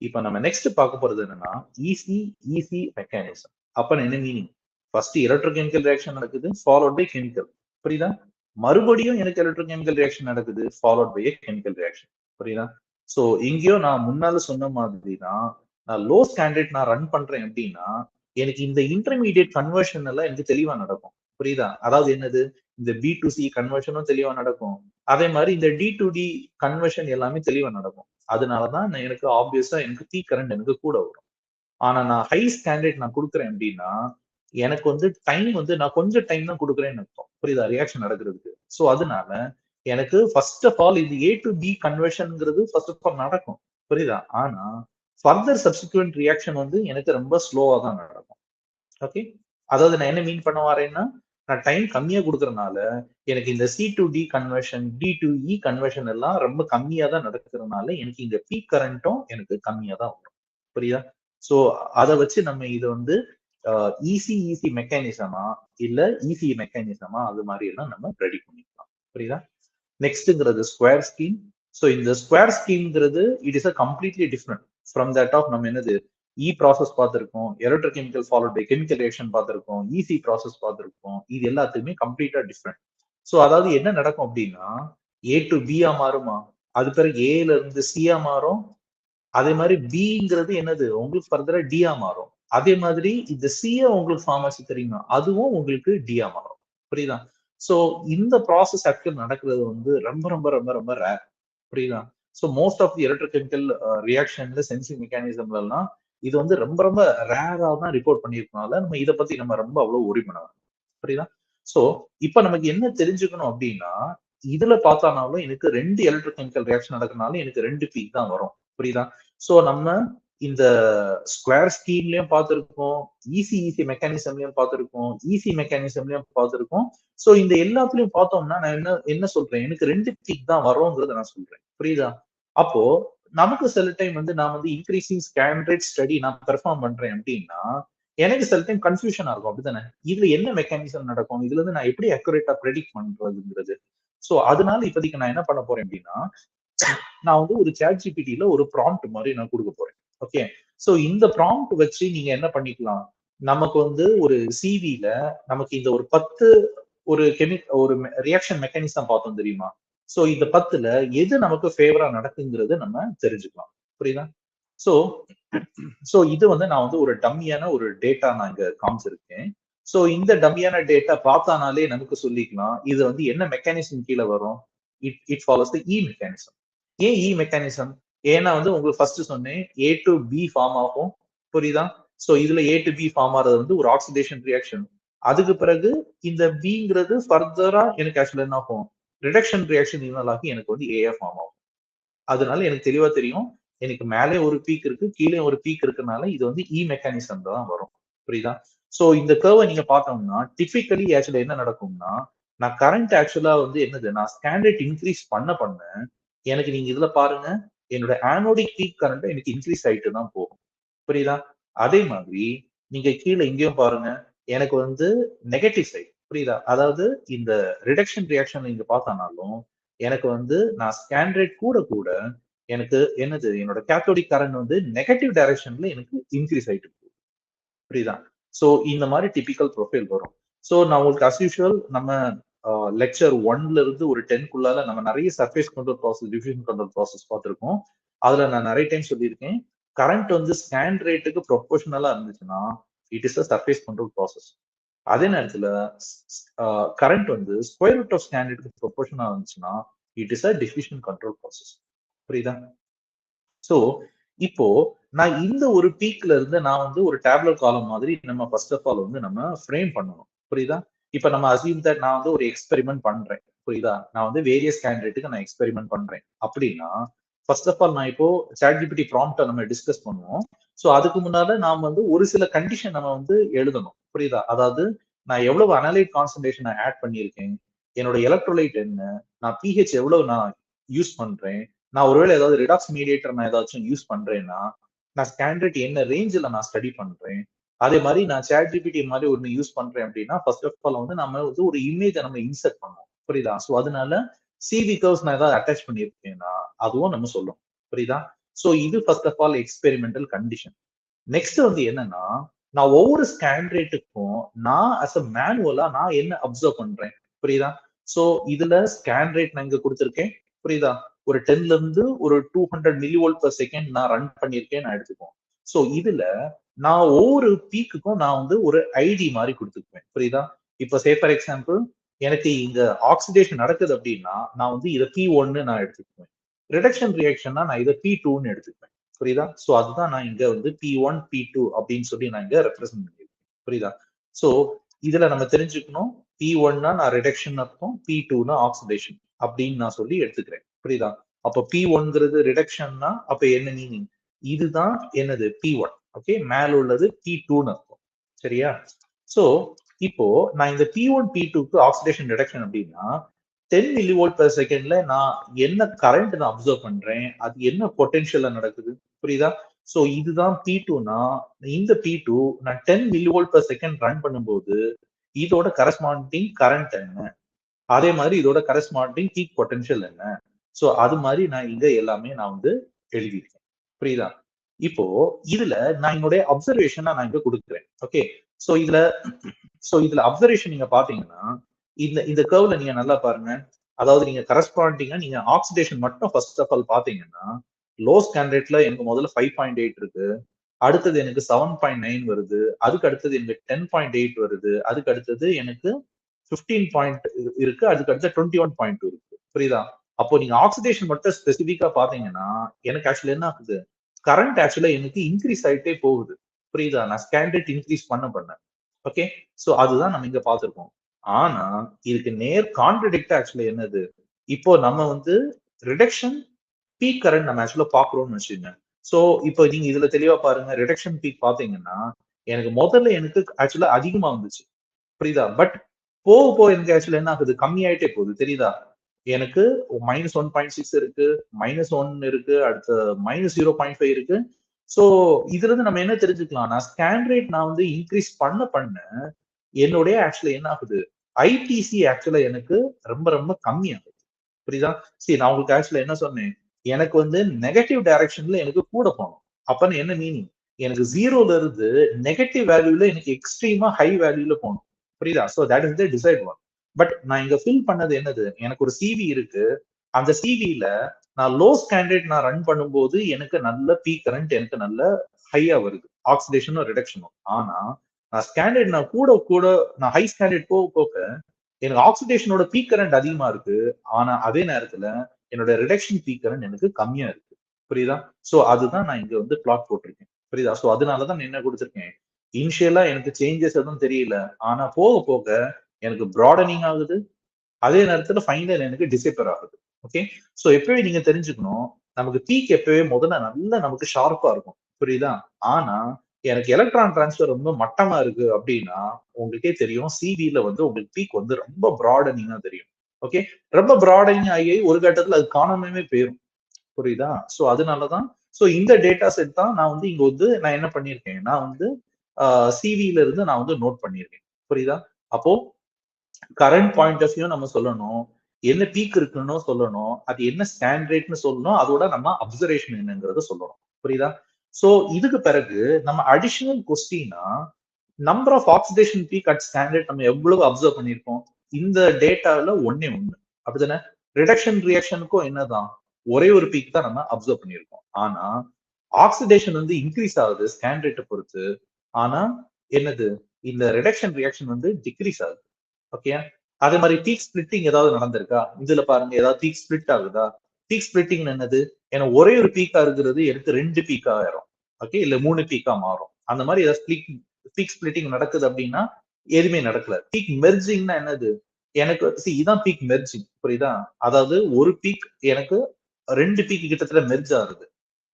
இப்ப நம்ம நெக்ஸ்ட் பார்க்க போறது என்னன்னா ஈசி மெக்கானிசம். அப்ப என்ன மீனிங்? ஃபர்ஸ்ட் எலக்ட்ரோகெமிக்கல் ரியாக்ஷன் நடக்குது ஃபாலோட் பை கெமிக்கல். புரியுதா? மறுபடியும் எனக்கு எலக்ட்ரோகெமிக்கல் ரியாக்ஷன் நடக்குது ஃபாலோட் பை கெமிக்கல் ரியாக்ஷன். புரியுதா? சோ இங்கேயோ நான் முன்னால சொன்ன மாதிரி தான் நான் லோ ஸ்டாண்டர்ட் நான் ரன் பண்றேன் அப்படின்னா எனக்கு இந்த இன்டர்மீடியட் கன்வர்ஷன் எல்லாம் எனக்கு தெளிவா நடக்கும். புரியுதா? அதாவது என்னது? இந்த பி டு சி கன்வர்ஷனும் தெளிவா நடக்கும். அதே மாதிரி இந்த டி டு டி கன்வர்ஷன் எல்லாமே தெளிவா நடக்கும். அதனாலதான் எனக்கு ஆப்வியஸா எனக்கு பீக் கரண்ட் எனக்கு கூட வரும். ஆனா நான் ஹை ஸ்டாண்டர்ட் நான் கொடுக்குறேன் அப்படின்னா எனக்கு வந்து டைம் வந்து நான் கொஞ்சம் டைம் தான் கொடுக்குறேன்னு அர்த்தம். புரியுதா? ரியாக்ஷன் நடக்கிறதுக்கு. சோ அதனால எனக்கு ஃபர்ஸ்ட் ஆஃப் ஆல் இது ஏ டு பி கன்வர்ஷன்ங்கிறது ஃபர்ஸ்ட் ஆஃப் ஆல் நடக்கும். புரியுதா? ஆனா ஃபர்தர் சப்சிக்வெண்ட் ரியாக்ஷன் வந்து எனக்கு ரொம்ப ஸ்லோவா தான் நடக்கும். ஓகே. அதாவது நான் என்ன மீன் பண்ண வரேன்னா நான் டைம் கம்மியா கொடுக்கறதுனால எனக்கு இந்த C to D conversion D to E conversion எல்லாம் ரொம்ப கம்மியா தான் நடக்கிறதுனால எனக்கு இந்த பீக் கரண்ட்டும் எனக்கு கம்மியா தான் வரும். புரியுதா? சோ அதை வச்சு நம்ம இதை வந்து ஈசி மெக்கானிசமா இல்ல ஈசி மெக்கானிசமா அது மாதிரி எல்லாம் நம்ம ரெடி பண்ணிக்கலாம். புரியுதா? நெக்ஸ்ட்ங்கிறது ஸ்கொயர் ஸ்கீம். ஸோ இந்த ஸ்கொயர் ஸ்கீம்ங்கிறது it is a completely different from that of நம்ம என்னது ப்ராசஸ் பார்த்திருக்கோம், electrochemical followed by chemical reaction பார்த்திருக்கோம், ப்ராசஸ் பார்த்திருக்கோம். இது எல்லாத்துக்குமே கம்ப்ளீட்டா டிஃப்ரெண்ட். சோ அதாவது என்ன நடக்கும் அப்படின்னா, ஏ டு பியா மாறுமா, அது பிறகு ஏல இருந்து சியா மாறும். அதே மாதிரி பிங்கிறது என்னது உங்களுக்கு ஃபர்தரா டியா மாறும். அதே மாதிரி இந்த சியா உங்களுக்கு ஃபார்மசி தெரியுமா, அதுவும் உங்களுக்கு டியா மாறும். புரியுதா? சோ இந்த ப்ராசஸ் ஆக்சுவல் நடக்கிறது வந்து ரொம்ப ரொம்ப ரொம்ப ரொம்ப ரேர். புரியுதா? So most of the electrochemical ரியாக்ஷன்ல சென்சிங் மெக்கானிசம்ல எல்லாம் இது வந்து ரொம்ப ரொம்ப ரேரா தான் ரிப்போர்ட் பண்ணியிருக்கனால நம்ம இதை பத்தி நம்ம ரொம்ப அவ்வளவு ஒரி பண்ண வேண்டாம். புரியுதா? சோ இப்ப நமக்கு என்ன தெரிஞ்சுக்கணும் அப்படின்னா, இதுல பார்த்தானாலும் எனக்கு 2 எலக்ட்ரோகெமிக்கல் ரியாக்ஷன் நடக்கிறனால எனக்கு 2 பீக் தான் வரும். புரியுதா? சோ நம்ம இந்த ஸ்கொயர் ஸ்கீம்லயும் பார்த்திருக்கோம், ஈசி மெக்கானிசம்லயும் பார்த்திருக்கோம், மெக்கானிசம்லயும் பார்த்திருக்கோம். சோ இந்த எல்லாத்துலயும் பார்த்தோம்னா நான் என்ன என்ன சொல்றேன், எனக்கு 2 பீக் தான் வரும்ங்கிறத நான் சொல்றேன். புரியுதா? அப்போ நமக்கு சில டைம் வந்து நான் வந்து இன்க்ரீசிங் ஸ்கேன் ரேட் ஸ்டடி நான் பெர்ஃபார்ம் பண்றேன் அப்படின்னா, எனக்கு சில டைம் கன்ஃபியூஷனா இருக்கும். அப்படித்தானே? இதுல என்ன மெக்கானிசம் நடக்கும்? இதுல இருந்து நான் எப்படி அக்யூரேட்டா ப்ரெடிக்ட் பண்றதுங்கிறது. சோ அதனால இப்போதைக்கு நான் என்ன பண்ண போறேன் அப்படின்னா, நான் வந்து ஒரு சாட் ஜிபிடில ஒரு ப்ராம்ப்ட் மாதிரி நான் கொடுக்க போறேன். ஓகே. சோ இந்த ப்ராம்ப்ட் வச்சு நீங்க என்ன பண்ணிக்கலாம், நமக்கு வந்து ஒரு சிவில நமக்கு இந்த ஒரு 10 ஒரு ரியாக்ஷன் மெக்கானிசம் பார்த்தோம் தெரியுமா? சோ இந்த 10ல எது நமக்கு ஃபேவரா நடக்குங்கிறது நம்ம தெரிஞ்சுக்கலாம். புரியுதா? சோ சோ இது வந்து நான் வந்து ஒரு டம்மியான ஒரு டேட்டா நான் இங்க காமிச்சிருக்கேன். சோ இந்த டம்மியான டேட்டா பார்த்தானாலே நமக்கு சொல்லிக்கலாம். இது வந்து என்ன மெக்கானிசம் கீழ வரும்? It it follows the mechanism. ஏன் மெக்கானிசம்? ஏன்னா வந்து உங்களுக்கு ஃபர்ஸ்ட் சொன்னேன், ஏ டு பி ஃபார்ம் ஆகும். புரியுதா? சோ இதுல ஏ டு பி ஃபார்ம் ஆறது வந்து ஒரு ஆக்சிடேஷன் ரியாக்ஷன். அதுக்கு பிறகு இந்த பிங்கிறது ஃபர்தரா எனக்கு ஆக்சுவலா என்ன ஆகும்? ரிடக்ஷன் ரியாக்ஷன் இன்வால்வ் ஆகி எனக்கு வந்து ஏஆ ஃபார்ம் ஆகும். அதனால எனக்கு தெளிவா தெரியும். எனக்கு மேலே ஒரு பீக் இருக்கு, கீழே ஒரு பீக் இருக்கனால இது வந்து மெக்கானிசம் தான் வரும். புரியுதா? சோ இந்த கர்வ நீங்க பார்த்தோம்னா, டிபிக்கலி ஆக்சுவலா என்ன நடக்கும்னா, நான் கரண்ட் ஆக்சுவலா வந்து என்னது, நான் ஸ்கேன் ரேட் இன்கிரீஸ் பண்ண எனக்கு நீங்க இதுல பாருங்க, என்னோட ஆனோடிக் பீக் கரண்ட் எனக்கு இன்கிரீஸ் ஆயிட்டு தான் போகும். புரியுதா? அதே மாதிரி நீங்க கீழ இங்கேயும் பாருங்க, எனக்கு வந்து நெகட்டிவ் சைட். புரியுதா? அதாவது இந்த ரிடக்ஷன் ரியாக்ஷன் நீங்க பார்த்தானாலும், எனக்கு வந்து நான் ஸ்கேன் ரேட் கூட எனக்கு என்னது, என்னோட கேத்தோடிக் கரண்ட் வந்து நெகட்டிவ் டைரக்ஷன்ல எனக்கு இன்கிரீஸ் ஆயிட்டு போகுது. புரியுதா? சோ இந்த மாதிரி டிபிக்கல் ப்ரொஃபைல் வரும். சோ நான் உங்களுக்கு அஸ் யூசுவல் நம்ம லெக்சர் 1ல இருந்து ஒரு 10க்குள்ளால நம்ம நிறைய surface control process, diffusion control process பார்த்திருக்கோம். அதுல நான் நிறைய டைம் சொல்லியிருக்கேன். கரண்ட் வந்து ஸ்கேன் ரேட்டுக்கு ப்ரொபோஷனலா இருந்துச்சுன்னா, it is a surface control process. அதே நேரத்துல கரண்ட் வந்து ஸ்கொயர் ரூட் ஆஃப் ஸ்கேன் ரேட்டுக்கு ப்ரொபோஷனலா இருந்துச்சுன்னா, it is a diffusion control process. புரியுதா? சோ இப்போ நான் இந்த ஒரு பீக்ல இருந்து நான் வந்து ஒரு டேப்லெட் காலம் மாதிரி நம்ம ஃபர்ஸ்ட் ஆஃப் ஆல் வந்து நம்ம ஃப்ரேம் பண்ணணும். புரியுதா? இப்ப நம்ம அசியூம் தட் நான் வந்து ஒரு எக்ஸ்பெரிமெண்ட் பண்றேன். புரியுதா? நான் வந்து வேரியஸ் கேண்டிடேட்டுக்கு நான் எக்ஸ்பெரிமெண்ட் பண்றேன். அப்படின்னா ஃபர்ஸ்ட் ஆஃப் ஆல் நான் இப்போ சாட்ஜிபிடி ப்ராம்ப்ட நம்ம டிஸ்கஸ் பண்ணுவோம். சோ அதுக்கு முன்னால நாம வந்து ஒரு சில கண்டிஷன் நம்ம வந்து எழுதணும். புரியுதா? அதாவது நான் எவ்வளவு அனலைட் கான்சன்ட்ரேஷன் நான் ஆட் பண்ணியிருக்கேன். என்னோட எலக்ட்ரோலைட் என்ன? நான் பிஹெச் எவ்வளவு நான் யூஸ் பண்றேன். நான் ஒருவேளை ஏதாவது ரிடாக்ஸ் மீடியேட்டர் நான் ஏதாச்சும் யூஸ் பண்றேன்னா, நான் ஸ்டாண்டர்ட் என்ன ரேஞ்சில நான் ஸ்டடி பண்றேன். அதே மாதிரி நான் சாட் ஜிபிடி மாதிரி ஒண்ணு யூஸ் பண்றேன் அப்படின்னா, ஃபர்ஸ்ட் ஆஃப் ஆல் வந்து நம்ம வந்து ஒரு இமேஜ நம்ம இன்சர்ட் பண்ணுவோம். புரியுதா? சோ அதனால சிவி கர்வ்ஸ் நான் ஏதாவது அட்டாச் பண்ணியிருக்கேன்னா, அதுவும் நம்ம சொல்லும். புரியுதா? சோ இது first of all experimental condition. Next வந்து என்னன்னா, நான் ஒவ்வொரு ஸ்கேன் ரேட்டுக்கும் நான் அஸ் அ மேனுவலா நான் என்ன அப்சர்வ் பண்றேன். புரியுதா? சோ இதுல ஸ்கேன் ரேட் நான் இங்க கொடுத்திருக்கேன். புரியுதா? ஒரு 10ல இருந்து ஒரு 200 மில்லி வோல்ட் பெர் செகண்ட் நான் ரன் பண்ணியிருக்கேன் நான் எடுத்துக்குவோம். சோ இதுல நான் ஒவ்வொரு பீக்குக்கும் நான் வந்து ஒரு ஐடி மாதிரி கொடுத்துக்குவேன். புரியுதா? இப்ப சே ஃபார் எக்ஸாம்பிள் எனக்கு இங்க ஆக்சிடேஷன் நடக்குது அப்படின்னா, நான் வந்து இதை P1 நான் எடுத்துக்குவேன். ரிடக்ஷன் ரியாக்ஷன்னா நான் இதை P2ன்னு எடுத்துக்குவேன். புரியுதா? சோ அதுதான் நான் இங்க வந்து P1, P2 அப்படின்னு சொல்லி நான் இங்க ரெப்ரசென்ட் பண்ணிருக்கேன். புரியுதா? சோ இதுல நம்ம தெரிஞ்சுக்கணும், P1னா நான் ரிடக்ஷன் அர்த்தம், P2னா ஆக்சிடேஷன் அப்படின்னு நான் சொல்லி எடுத்துக்கிறேன். புரியுதா? அப்ப P1ங்கிறது ரிடக்ஷன்னா அப்ப என்ன மீனிங்? இதுதான் என்னது P1. ஓகே, மேல உள்ளது P2ன்னு அர்த்தம். சரியா? சோ இப்போ நான் இந்த P1, P2க்கு ஆக்சிடேஷன் ரிடக்ஷன் அப்படின்னா 10 மில்லி வோல்ட் பெர் செகண்ட்ல நான் என்ன கரண்ட் நான் அப்சர்வ் பண்றேன், அது என்ன பொட்டன்ஷியல்ல நடக்குது. புரியுதா? சோ இதுதான் P2னா, இந்த P2 நான் 10 milli volt per second run பண்ணும்போது இதோட கரஸ்பாண்டிங் கரண்ட் என்ன, அதே மாதிரி இதோட கரஸ்பாண்டிங் பீக் பொட்டன்ஷியல் என்ன. சோ அது மாதிரி நான் இங்க எல்லாமே நான் வந்து எழுதியிருக்கேன். புரியுதா? இப்போ இதுல நான் என்னுடைய அப்சர்வேஷனா நான் இங்க கொடுக்குறேன். ஓகே, சோ இதுல அப்சர்வேஷன் நீங்க பாத்தீங்கன்னா இந்த இந்த கர்வ்ல நீங்க நல்லா பாருங்க. அதாவது நீங்க கரஸ்பாண்டிங்கா நீங்க ஆக்சிடேஷன் மட்டும் ஃபர்ஸ்ட் ஆஃப் ஆல் பாத்தீங்கன்னா லோ ஸ்கேன் ரேட்ல எனக்கு முதல்ல 5.8 இருக்கு, அடுத்தது எனக்கு 7.9 வருது, அதுக்கு அடுத்தது எனக்கு 10.8 வருது, அதுக்கு அடுத்தது எனக்கு 15 பாயிண்ட் இருக்கு, அதுக்கு அடுத்து 21.2 இருக்கு. புரியுதா? அப்போ நீங்க ஆக்சிடேஷன் மட்டும் ஸ்பெசிபிக்கா பாத்தீங்கன்னா எனக்கு ஆக்சுவலி என்ன ஆகுது, கரண்ட் ஆக்சுவலா எனக்கு இன்க்ரீஸ் ஆயிட்டே போகுது. புரியுதா? நான் ஸ்கேன் ரேட் இன்க்ரீஸ் பண்ண ஓகே, சோ அதுதான் நம்ம இங்க பார்த்திருக்கோம். ஆனா இதுக்கு நேர் கான்ட்ரடிக்ட் ஆக்சுவலி என்னது, இப்போ நம்ம வந்து ரிடக்ஷன் பீக் கரண்ட் நம்ம ஆக்சுவலா பாக்குறோம்னு வச்சுக்கோங்க. சோ இப்போ நீங்க இதுல தெளிவா பாருங்க, ரிடக்ஷன் பீக் பாத்தீங்கன்னா எனக்கு முதல்ல எனக்கு ஆக்சுவலா அதிகமா வந்துச்சு. புரியுதா? பட் போக போக எனக்கு ஆக்சுவலா என்ன ஆகுது, கம்மியாயிட்டே போகுது. தெரியுதா? எனக்கு -1.6 இருக்கு, -1 இருக்கு, அடுத்து -0.5 இருக்கு. சோ இதுல இருந்து நம்ம என்ன தெரிஞ்சுக்கலாம்னா, ஸ்கேன் ரேட் நான் வந்து இன்க்ரீஸ் பண்ண என்னுடைய ஆக்சுவலா என்ன ஆகுது, ஐடிசி ஆக்சுவலா எனக்கு ரொம்ப ரொம்ப கம்மியாகுது. புரியுதா? சரி, நான் உங்களுக்கு ஆக்சுவலா என்ன சொன்னேன், எனக்கு வந்து நெகட்டிவ் டைரக்ஷன்ல எனக்கு கூட போகணும். அப்பன்னு என்ன மீனிங், எனக்கு 0ல இருந்து நெகட்டிவ் வேல்யூல எனக்கு எக்ஸ்ட்ரீமா ஹை வேல்யூல போகணும். புரியுதா? So that is the decide one. But நான் இங்க ஃபில் பண்ணது என்னது, எனக்கு ஒரு சிவி இருக்கு, அந்த சிவில நான் லோ ஸ்டாண்டர்ட் நான் ரன் பண்ணும்போது எனக்கு நல்ல பீக் கரண்ட் எனக்கு நல்ல ஹையா வருது, ஆக்சிடேஷனும் ரிடக்ஷனும். ஆனா நான் ஸ்டாண்டர்ட் நான் கூட கூட நான் ஹை ஸ்டாண்டர்ட் போக போக எனக்கு ஆக்சிடேஷனோட பீக் கரண்ட் அதிகமா இருக்கு, ஆனா அதே நேரத்துல என்னோட ரிடக்ஷன் பீக் கரண்ட் எனக்கு கம்மியா இருக்கு. புரியுதா? சோ அதுதான் நான் இங்க வந்து பிளாட் போட்டிருக்கேன். புரியுதா? சோ அதனாலதான் நான் என்ன கொடுத்திருக்கேன், இனிஷியலா எனக்கு சேஞ்சஸ் எதுவும் தெரியல, ஆனா போக போக எனக்கு ப்ராடனிங் ஆகுது, அதே நேரத்துல ஃபைனல் எனக்கு டிசைப்பர் ஆகுது. ஓகே, சோ எப்பவே நீங்க தெரிஞ்சுக்கணும், நமக்கு பீக் எப்பவே முதல்ல நல்லா நமக்கு ஷார்ப்பா இருக்கும். புரியுதா? ஆனா எனக்கு எலக்ட்ரான் டிரான்ஸ்ஃபர் ரொம்ப மட்டமா இருக்கு அப்படின்னா உங்களுக்கே தெரியும், சிவில வந்து உங்களுக்கு பீக் வந்து ரொம்ப ப்ராடனிங்கா தெரியும். ஓகே, ரொம்ப ப்ராடனிங் ஆகி ஒரு கட்டத்துல அது காணாமவே போயிரும். புரியுதா? சோ அதனாலதான், சோ இந்த டேட்டா செட் தான் நான் வந்து இங்க வந்து நான் என்ன பண்ணிருக்கேன், நான் வந்து சிவில இருந்து நான் வந்து நோட் பண்ணியிருக்கேன். புரியுதா? அப்போ கரண்ட் பாயிண்ட் ஆஃப் வியூ நம்ம சொல்லணும், என்ன பீக் இருக்குன்னு சொல்லணும், அது என்ன ஸ்கேன் ரேட்னு சொல்லணும், அதோட நம்ம அப்சர்வேஷன் என்னங்கறத சொல்லணும். புரியுதா? சோ இதுக்கு பிறகு நம்ம அடிஷனல் கொஸ்டினா number of oxidation peak at standard நம்ம எவ்வளவு அப்சர்வ் பண்ணிருக்கோம், இந்த டேட்டால ஒண்ணே ஒண்ணு. அப்படிதானே? ரிடக்ஷன் ரியாக்ஷனுக்கும் என்னதான் ஒரே ஒரு பீக் தான் நம்ம அப்சர்வ் பண்ணிருக்கோம். ஆனா ஆக்சிடேஷன் வந்து இன்க்ரீஸ் ஆகுது ஸ்கேன் ரேட்டை பொறுத்து. ஆனா என்னது, இந்த ரிடக்ஷன் ரியாக்ஷன் வந்து டிக்ரீஸ் ஆகுது. ஓகே, அதே மாதிரி பீக் ஸ்பிளிட்டிங் ஏதாவது நடந்திருக்கா, இதுல பாருங்க ஏதாவது பீக் ஸ்பிளிட் ஆகுதா. பீக் ஸ்பிளிட்டிங் என்னது, ஏன்னா ஒரே ஒரு பீக்கா இருக்கிறது எடுத்து 2 பீக்கா ஆயிரும். ஓகே, இல்ல 3 பீக்கா மாறும். அந்த மாதிரி ஏதாவது பீக் ஸ்பிளிட்டிங் நடக்குது அப்படின்னா எதுவுமே நடக்கல. பீக் மெர்ஜிங்னா என்னது, எனக்கு இதான் பீக் மெர்ஜிங். புரியுதா? அதாவது ஒரு பீக் எனக்கு 2 பீக் கிட்டத்தட்ட மெர்ஜ் ஆகுது.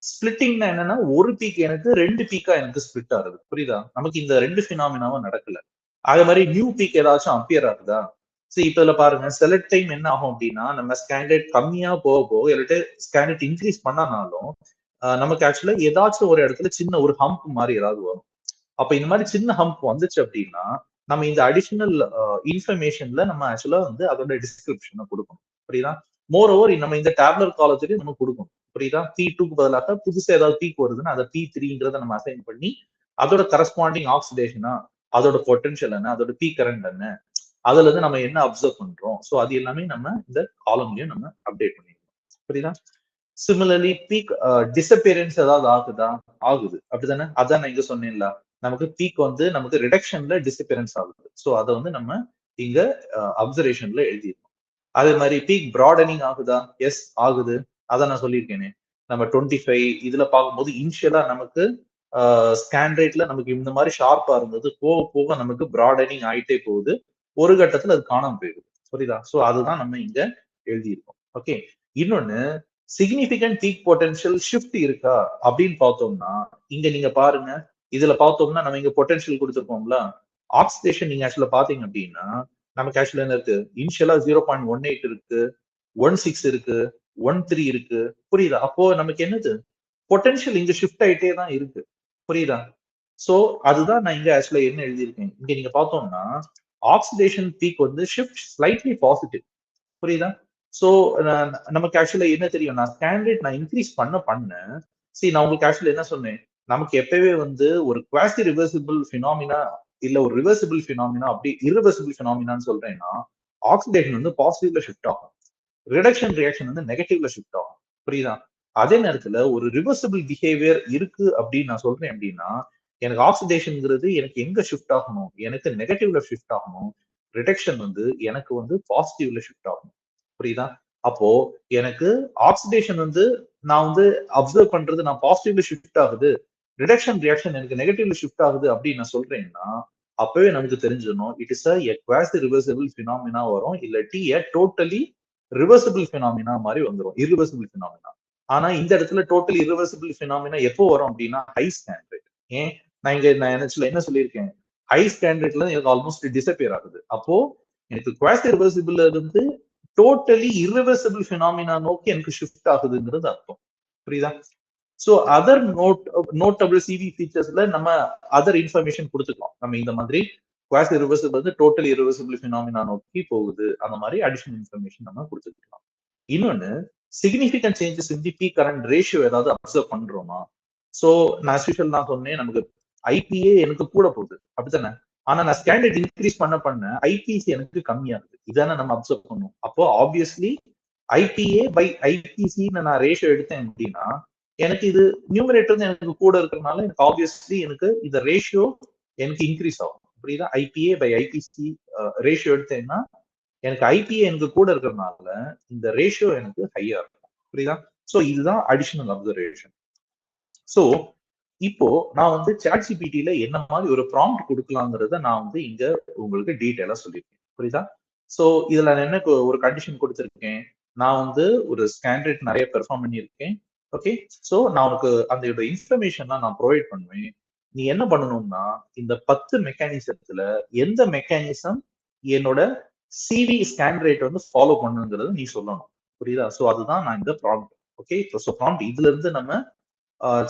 ஸ்பிளிட்டிங்னா என்னன்னா ஒரு பீக் எனக்கு 2 பீக்கா எனக்கு ஸ்பிளிட் ஆகுது. புரியுதா? நமக்கு இந்த 2 பினாமினாவும் நடக்கல. அதே மாதிரி நியூ பீக் ஏதாச்சும் அப்பியர் ஆகுதா. சரி, இப்ப இதுல பாருங்க செலக்ட் டைம் என்ன ஆகும் அப்படின்னா, நம்ம ஸ்டாண்டர்ட் கம்மியா போக போக இல்லாட்டி ஸ்டாண்டர்ட் இன்க்ரீஸ் பண்ணனாலும் நமக்கு ஆக்சுவலா ஏதாச்சும் ஒரு இடத்துல சின்ன ஒரு ஹம்ப் மாதிரி ஏதாவது வரும். அப்ப இந்த மாதிரி சின்ன ஹம்ப் வந்துச்சு அப்படின்னா நம்ம இந்த அடிஷனல் இன்ஃபர்மேஷன்ல நம்ம ஆக்சுவலா வந்து அதோட டிஸ்கிரிப்ஷனை கொடுக்கணும். புரியுதா? மோர் ஓவர் நம்ம இந்த டேப்லர் காலத்துலயும் நம்ம கொடுக்கணும். புரியுதா? P2க்கு பதிலாக புதுசா ஏதாவது பீக் வருதுன்னா அதை P3ங்கிறத நம்ம அசைன் பண்ணி அதோட கரஸ்பாண்டிங் ஆக்சிடேஷனா, அதோட பொட்டன்ஷியல் என்ன, அதோட பீக் கரண்ட் என்ன, அதுல இருந்து நம்ம என்ன அப்சர்வ் பண்றோம், சோ அது எல்லாமே நம்ம இந்த காலம்லயும் நம்ம அப்டேட் பண்ணிக்கணும். புரியுதா? சிமிலர்லி பீக் டிசப்பியரன்ஸ் ஏதாவது ஆகுதா, ஆகுது. அப்படிதானே? அதான் நான் இங்க சொன்னேன்ல, நமக்கு பீக் வந்து நமக்கு ரிடக்ஷன்ல டிசப்பியரன்ஸ் ஆகுது. சோ அதை வந்து நம்ம இங்க அப்சர்வேஷன்ல எழுதிருக்கோம். அதே மாதிரி பீக் ப்ராடனிங் ஆகுதா, எஸ் ஆகுது. அதான் நான் சொல்லியிருக்கேனே, நம்ம 25 இதுல பார்க்கும்போது இனிஷியலா நமக்கு ஸ்கேன் ரேட்ல நமக்கு இந்த மாதிரி ஷார்ப்பா இருந்தது, போக போக நமக்கு ப்ராடனிங் ஆயிட்டே போகுது, ஒரு கட்டத்துல அது காணாம போயிடுது. புரியுதா? சோ அதுதான் நம்ம இங்க எழுதியிருக்கோம். ஓகே, இன்னொன்னு சிக்னிபிகன்ட் பீக் பொட்டன்ஷியல் ஷிஃப்ட் இருக்கா அப்படின்னு பார்த்தோம்னா இங்க நீங்க பாருங்க, இதுல பார்த்தோம்னா நம்ம இங்க பொட்டன்ஷியல் கொடுத்துருக்கோம்ல, ஆக்சிடேஷன் நீங்க ஆக்சுவலா பாத்தீங்க அப்படின்னா நமக்கு ஆக்சுவலா என்ன இருக்கு, இனிஷியலா 0.18 இருக்கு, 16 இருக்கு, 13 இருக்கு. புரியுதா? அப்போ நமக்கு என்னது, பொட்டன்ஷியல் இங்க ஷிஃப்ட் ஆயிட்டே தான் இருக்கு. புரியுதா? சோ அதுதான் நான் இங்க ஆக்சுவலா என்ன எழுதியிருக்கேன். இங்க நீங்க பார்த்தோம்னா ஆக்சிடேஷன் பீக் வந்து ஷிஃப்ட் ஸ்லைட்லி பாசிட்டிவ். புரியுதா? சோ நமக்கு ஆக்சுவலா என்ன தெரியும், நான் ஸ்டாண்டர்ட் நான் இன்க்ரீஸ் பண்ண நான் உங்களுக்கு ஆக்சுவலி என்ன சொன்னேன், நமக்கு எப்பவே வந்து ஒரு குவாசி ரிவர்சிபிள் பினாமினா இல்ல ஒரு ரிவர்சிபிள் பினாமினா அப்படி irreversible பினாமினான்னு சொல்றேன்னா, ஆக்சிடேஷன் வந்து பாசிட்டிவ்ல ஷிஃப்ட் ஆகும், ரிடக்ஷன் ரியாக்ஷன் வந்து நெகட்டிவ்ல ஷிஃப்ட் ஆகும். புரியுதா? அதே நேரத்துல ஒரு ரிவர்சிபிள் பிஹேவியர் இருக்கு அப்படின்னு நான் சொல்றேன் அப்படின்னா, எனக்கு ஆக்சிடேஷன்ங்கிறது எனக்கு எங்க ஷிஃப்ட் ஆகணும், எனக்கு நெகட்டிவ்ல ஷிஃப்ட் ஆகணும், ரிடக்ஷன் வந்து எனக்கு வந்து பாசிட்டிவ்ல ஷிஃப்ட் ஆகணும். புரியுதா? அப்போ எனக்கு ஆக்சிடேஷன் வந்து நான் வந்து அப்சர்வ் பண்றது நான் பாசிட்டிவ்ல ஷிஃப்ட் ஆகுது, ரிடக்ஷன் ரியாக்ஷன் எனக்கு நெகட்டிவ்ல ஷிஃப்ட் ஆகுது அப்படின்னு நான் சொல்றேன்னா, அப்பவே நமக்கு தெரிஞ்சிடணும் it is a quasi reversible phenomena வரும், இல்லாட்டி a totally ரிவர்சிபிள் பினாமினா மாதிரி வந்துடும், irreversible பினாமினா. ஆனா இந்த இடத்துல டோட்டல் irreversible பினாமினா எப்போ வரும் அப்படின்னா ஹை ஸ்டாண்டர்ட். ஏன் நான் என்ன சொல்லியிருக்கேன், ஹை ஸ்டாண்டர்ட்ல எனக்கு ஆல்மோஸ்ட் டிசப்பியர் ஆகுது. அப்போ எனக்கு குவாசி ரிவர்சிபிள்ல இருந்து டோட்டலி irreversible பினாமினா நோக்கி எனக்கு ஷிஃப்ட் ஆகுதுங்கிறது அர்த்தம். புரியுதா? சோ அதர் நோட்டபிள் சிவி ஃபீச்சர்ஸ்ல நம்ம அதர் இன்ஃபர்மேஷன் கொடுத்துக்கலாம். நம்ம இந்த மாதிரி குவாசி ரிவர்சிபிள் வந்து டோட்டல் irreversible பினாமினா நோக்கி போகுது, அந்த மாதிரி அடிஷனல் இன்ஃபர்மேஷன் நம்ம கொடுத்துக்கலாம். இன்னொன்னு, significant changes in the peak current ratio ஏதாவது அப்சர்வ் பண்றோமா? சோ நான் சொன்னேன், நமக்கு ஐபிஏ எனக்கு கூட போகுது அப்படித்தானே, ஆனா நான் ஸ்டாண்டர்ட் இன்க்ரீஸ் பண்ண ஐபிசி எனக்கு கம்மியாகுது, இதானே நம்ம அப்சர்வ் பண்ணுவோம். அப்போ ஆப்வியஸ்லி ஐபிஏ பை ஐபிசி நான் ரேஷியோ எடுத்தேன் அப்படின்னா, எனக்கு இது நியூமரேட்டர் எனக்கு கூட இருக்கிறதுனால எனக்கு ஆப்வியஸ்லி எனக்கு இந்த ரேஷியோ எனக்கு இன்க்ரீஸ் ஆகும். புரியுதா? ஐபிஏ பை ஐபிசி ரேஷியோ எடுத்தேன்னா எனக்கு ஐபிஏ எனக்கு கூட இருக்கிறதுனால இந்த ரேஷியோ எனக்கு ஹையா இருக்கும். புரியுதா? சோ இதுதான் அடிஷனல் அப்சர்வேஷன். சோ இப்போ நான் வந்து சாட் ஜிபிடில என்ன மாதிரி ஒரு ப்ராம்ப்ட் கொடுக்கலாங்கிறத நான் வந்து இங்க உங்களுக்கு டீட்டெயிலா சொல்லியிருக்கேன். புரியுதா? சோ இதுல நான் என்ன ஒரு கண்டிஷன் கொடுத்திருக்கேன், நான் வந்து ஒரு ஸ்டாண்டர்ட் நிறைய பெர்ஃபார்ம் பண்ணியிருக்கேன். ஓகே, சோ நான் உனக்கு அந்த இன்ஃபர்மேஷன்லாம் நான் ப்ரொவைட் பண்ணுவேன். நீ என்ன பண்ணணும்னா இந்த 10 மெக்கானிசத்துல எந்த மெக்கானிசம் என்னோட சிவி ஸ்கேன் ரேட் வந்து ஃபாலோ பண்ணுங்கிறத நீ சொல்லணும். புரியுதா? சோ அதுதான் நான் இந்த ப்ராம்ப்ட். ஓகே, ஸோ ப்ராம்ப்ட் இதுல இருந்து நம்ம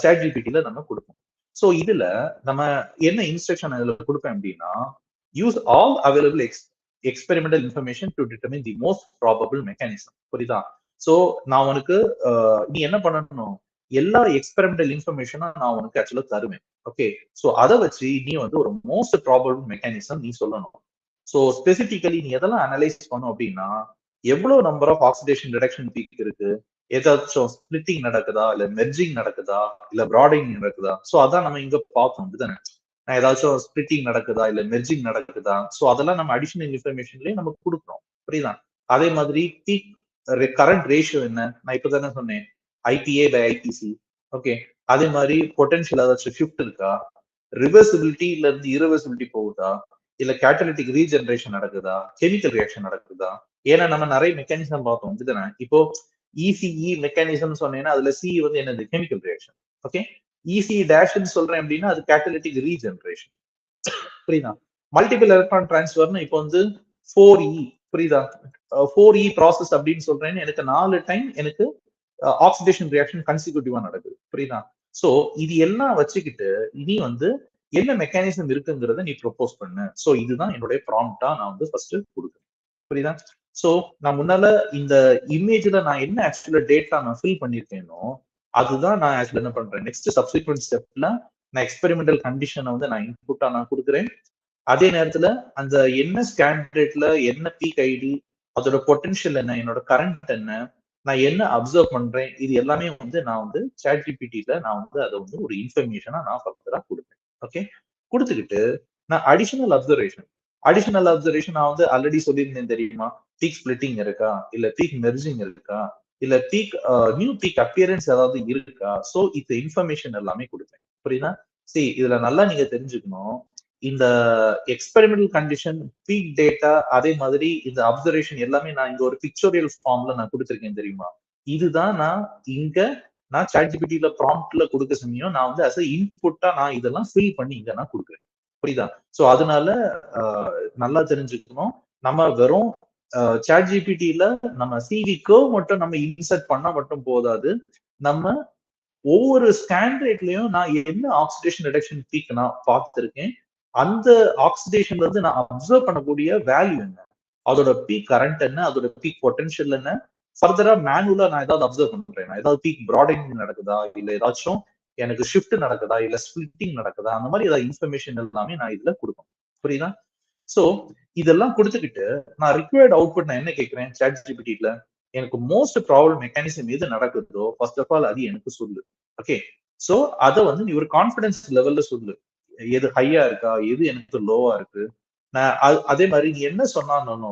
சாட் ஜிபிடில நம்ம கொடுப்போம். சோ இதுல நம்ம என்ன இன்ஸ்ட்ரக்ஷன் இதுல கொடுப்பேன் அப்படின்னா, use all available experimental information to determine the most probable mechanism. புரியுதா? சோ நான் உனக்கு நீ என்ன பண்ணணும், எல்லா எக்ஸ்பெரிமெண்டல் இன்ஃபர்மேஷனும் நான் உனக்கு ஆக்சுவலா தருவேன். ஓகே, சோ அதை வச்சு நீ வந்து ஒரு மோஸ்ட் ப்ராபபிள் மெக்கானிசம் நீ சொல்லணும். சோ ஸ்பெசிபிக்கலி நீ எதெல்லாம் அனலைஸ் பண்ணும் அப்படின்னா, எவ்வளவு number of oxidation reduction peak இருக்கு, ஏதாச்சும் ஸ்பிளிட்டிங் நடக்குதா, இல்ல மெர்ஜிங் நடக்குதா, இல்ல ப்ராடிங் நடக்குதா. சோ அதான் நம்ம இங்க பார்த்தோம் அப்படிதானே, ஏதாச்சும் ஸ்பிளிட்டிங் நடக்குதா, இல்ல மெர்ஜிங் நடக்குதா. சோ அதெல்லாம் நம்ம அடிஷனல் இன்ஃபர்மேஷன்லயே நம்ம கொடுக்குறோம். புரியுதா? அதே மாதிரி பீக் கரண்ட் ரேஷியோ என்ன, நான் இப்பதானே சொன்னேன், ஐபிஏ பை ஐபிசி. ஓகே, அதே மாதிரி பொட்டன்ஷியல் ஏதாச்சும் ஷிஃப்ட் இருக்கா, ரிவர்சிபிலிட்டில இருந்து இரவர்சிபிலிட்டி போகுதா, இல்ல கேட்டலிட்டிக் ரீஜெனரேஷன் நடக்குதா, கெமிக்கல் ரியாக்ஷன் நடக்குதா. ஏன்னா நம்ம நிறைய மெக்கானிசம் பார்த்தோம் இதுதானே. இப்போ இசிஇ மெக்கானிசம் சொன்னேன்னா அதுல சி வந்து என்னது, கெமிக்கல் ரியாக்ஷன். ஓகே, இசி டேஷ்ன்னு சொல்றேன் அப்படின்னா அது கேட்டலிட்டிக் ரீஜெனரேஷன். புரியுதா? மல்டிபிள் எலக்ட்ரான் டிரான்ஸ்ஃபர்னு இப்போ வந்து 4E. புரியுதா? 4E ப்ராசஸ் அப்படின்னு சொல்றேன்னு எனக்கு 4 டைம் எனக்கு ஆக்சிடேஷன் ரியாக்ஷன் கன்சிக்யூட்டிவா நடக்குது. புரியுதா? சோ இது எல்லாம் வச்சுக்கிட்டு இனி வந்து என்ன மெக்கானிசம் இருக்குங்கிறத நீ ப்ரொபோஸ் பண்ணு. சோ இதுதான் என்னுடைய ப்ராம்ப்டா நான் வந்து ஃபர்ஸ்ட் கொடுக்குறேன். புரியுதா? சோ நான் முன்னால இந்த இமேஜ்ல நான் என்ன ஆக்சுவலா டேட்டா நான் ஃபில் பண்ணிருக்கேனோ அதுதான் நான் ஆக்சுவலா என்ன பண்றேன், நெக்ஸ்ட் சப்சிக்வெண்ட் ஸ்டெப்ல நான் எக்ஸ்பெரிமெண்டல் கண்டிஷனை வந்து நான் இன்புட்டா நான் கொடுக்குறேன். அதே நேரத்துல அந்த என்ன ஸ்கேன் ரேட்ல என்ன பீக் ஐடி, அதோட பொட்டன்ஷியல் என்ன, என்னோட கரண்ட் என்ன, நான் என்ன அப்சர்வ் பண்றேன், இது எல்லாமே வந்து நான் வந்து சாட் ஜிபிடில நான் வந்து அதை வந்து ஒரு இன்ஃபர்மேஷனா நான் ஃபர்தரா கொடுப்பேன். ஓகே, கொடுத்துக்கிட்டு நான் அடிஷனல் அப்சர்வேஷன் நான் வந்து ஆல்ரெடி சொல்லியிருந்தேன் தெரியுமா, பீக் ஸ்பிளிட்டிங் இருக்கா, இல்ல பீக் மெர்ஜிங் இருக்கா, இல்ல பீக் நியூ பீக் அப்பியரன்ஸ் ஏதாவது இருக்கா. சோ இந்த இன்ஃபர்மேஷன் எல்லாமே கொடுப்பேன். புரியுதா? இதுல நல்லா நீங்க தெரிஞ்சுக்கணும், இந்த எக்ஸ்பெரிமெண்டல் கண்டிஷன், பீக் டேட்டா, அதே மாதிரி இந்த அப்சர்வேஷன் எல்லாமே நான் இங்க ஒரு பிக்சோரியல் ஃபார்ம்ல நான் கொடுத்திருக்கேன் தெரியுமா. இதுதான் நான் இங்க நான் சாட் ஜிபிடில ப்ராம்ப்ட்ல கொடுக்க சமயம் நான் வந்து அஸ் இன்புட்டா நான் இதெல்லாம் ஃபில் பண்ணி இங்க நான் கொடுக்குறேன். புரியுதா? சோ அதனால நல்லா தெரிஞ்சுக்கணும், நம்ம வெறும் சாட் ஜிபிடில நம்ம சிவி கர்வ் மட்டும் நம்ம இன்சர்ட் பண்ணா மட்டும் போதாது, நம்ம ஒவ்வொரு ஸ்கேன் ரேட்லயும் நான் என்ன ஆக்சிடேஷன் ரிடக்ஷன் பீக் நான் பார்த்திருக்கேன், அந்த ஆக்சிடேஷன்ல இருந்து நான் அப்சர்வ் பண்ணக்கூடிய வேல்யூ என்ன, அதோட பீக் கரண்ட் என்ன, அதோட பீக் பொட்டன்ஷியல் என்ன, ஃபர்தரா மேனுவலா நான் ஏதாவது அப்சர்வ் பண்றேன், ஏதாவது பீக் ப்ராடிங் நடக்குதா, இல்ல ஏதாச்சும் எனக்கு ஷிஃப்ட் நடக்குதா, இல்ல ஸ்பிளிட்டிங் நடக்குதா, அந்த மாதிரி ஏதாவது இன்ஃபர்மேஷன் எல்லாமே நான் இதுல கொடுப்பேன். புரியுதா? சோ இதெல்லாம் கொடுத்துக்கிட்டு நான் ரிக்வயர்ட் அவுட்புட் நான் என்ன கேட்கிறேன் சாட் ஜிபிடில, எனக்கு மோஸ்ட் ப்ராப்ளம் மெக்கானிசம் எது நடக்குதோ ஃபர்ஸ்ட் ஆஃப் ஆல் அது எனக்கு சொல்லு. ஓகே, சோ அதை வந்து நீ ஒரு கான்பிடன்ஸ் லெவல்ல சொல்லு, எது ஹையா இருக்கா, எது எனக்கு லோவா இருக்கு. நான் அதே மாதிரி நீ என்ன சொன்னாலும்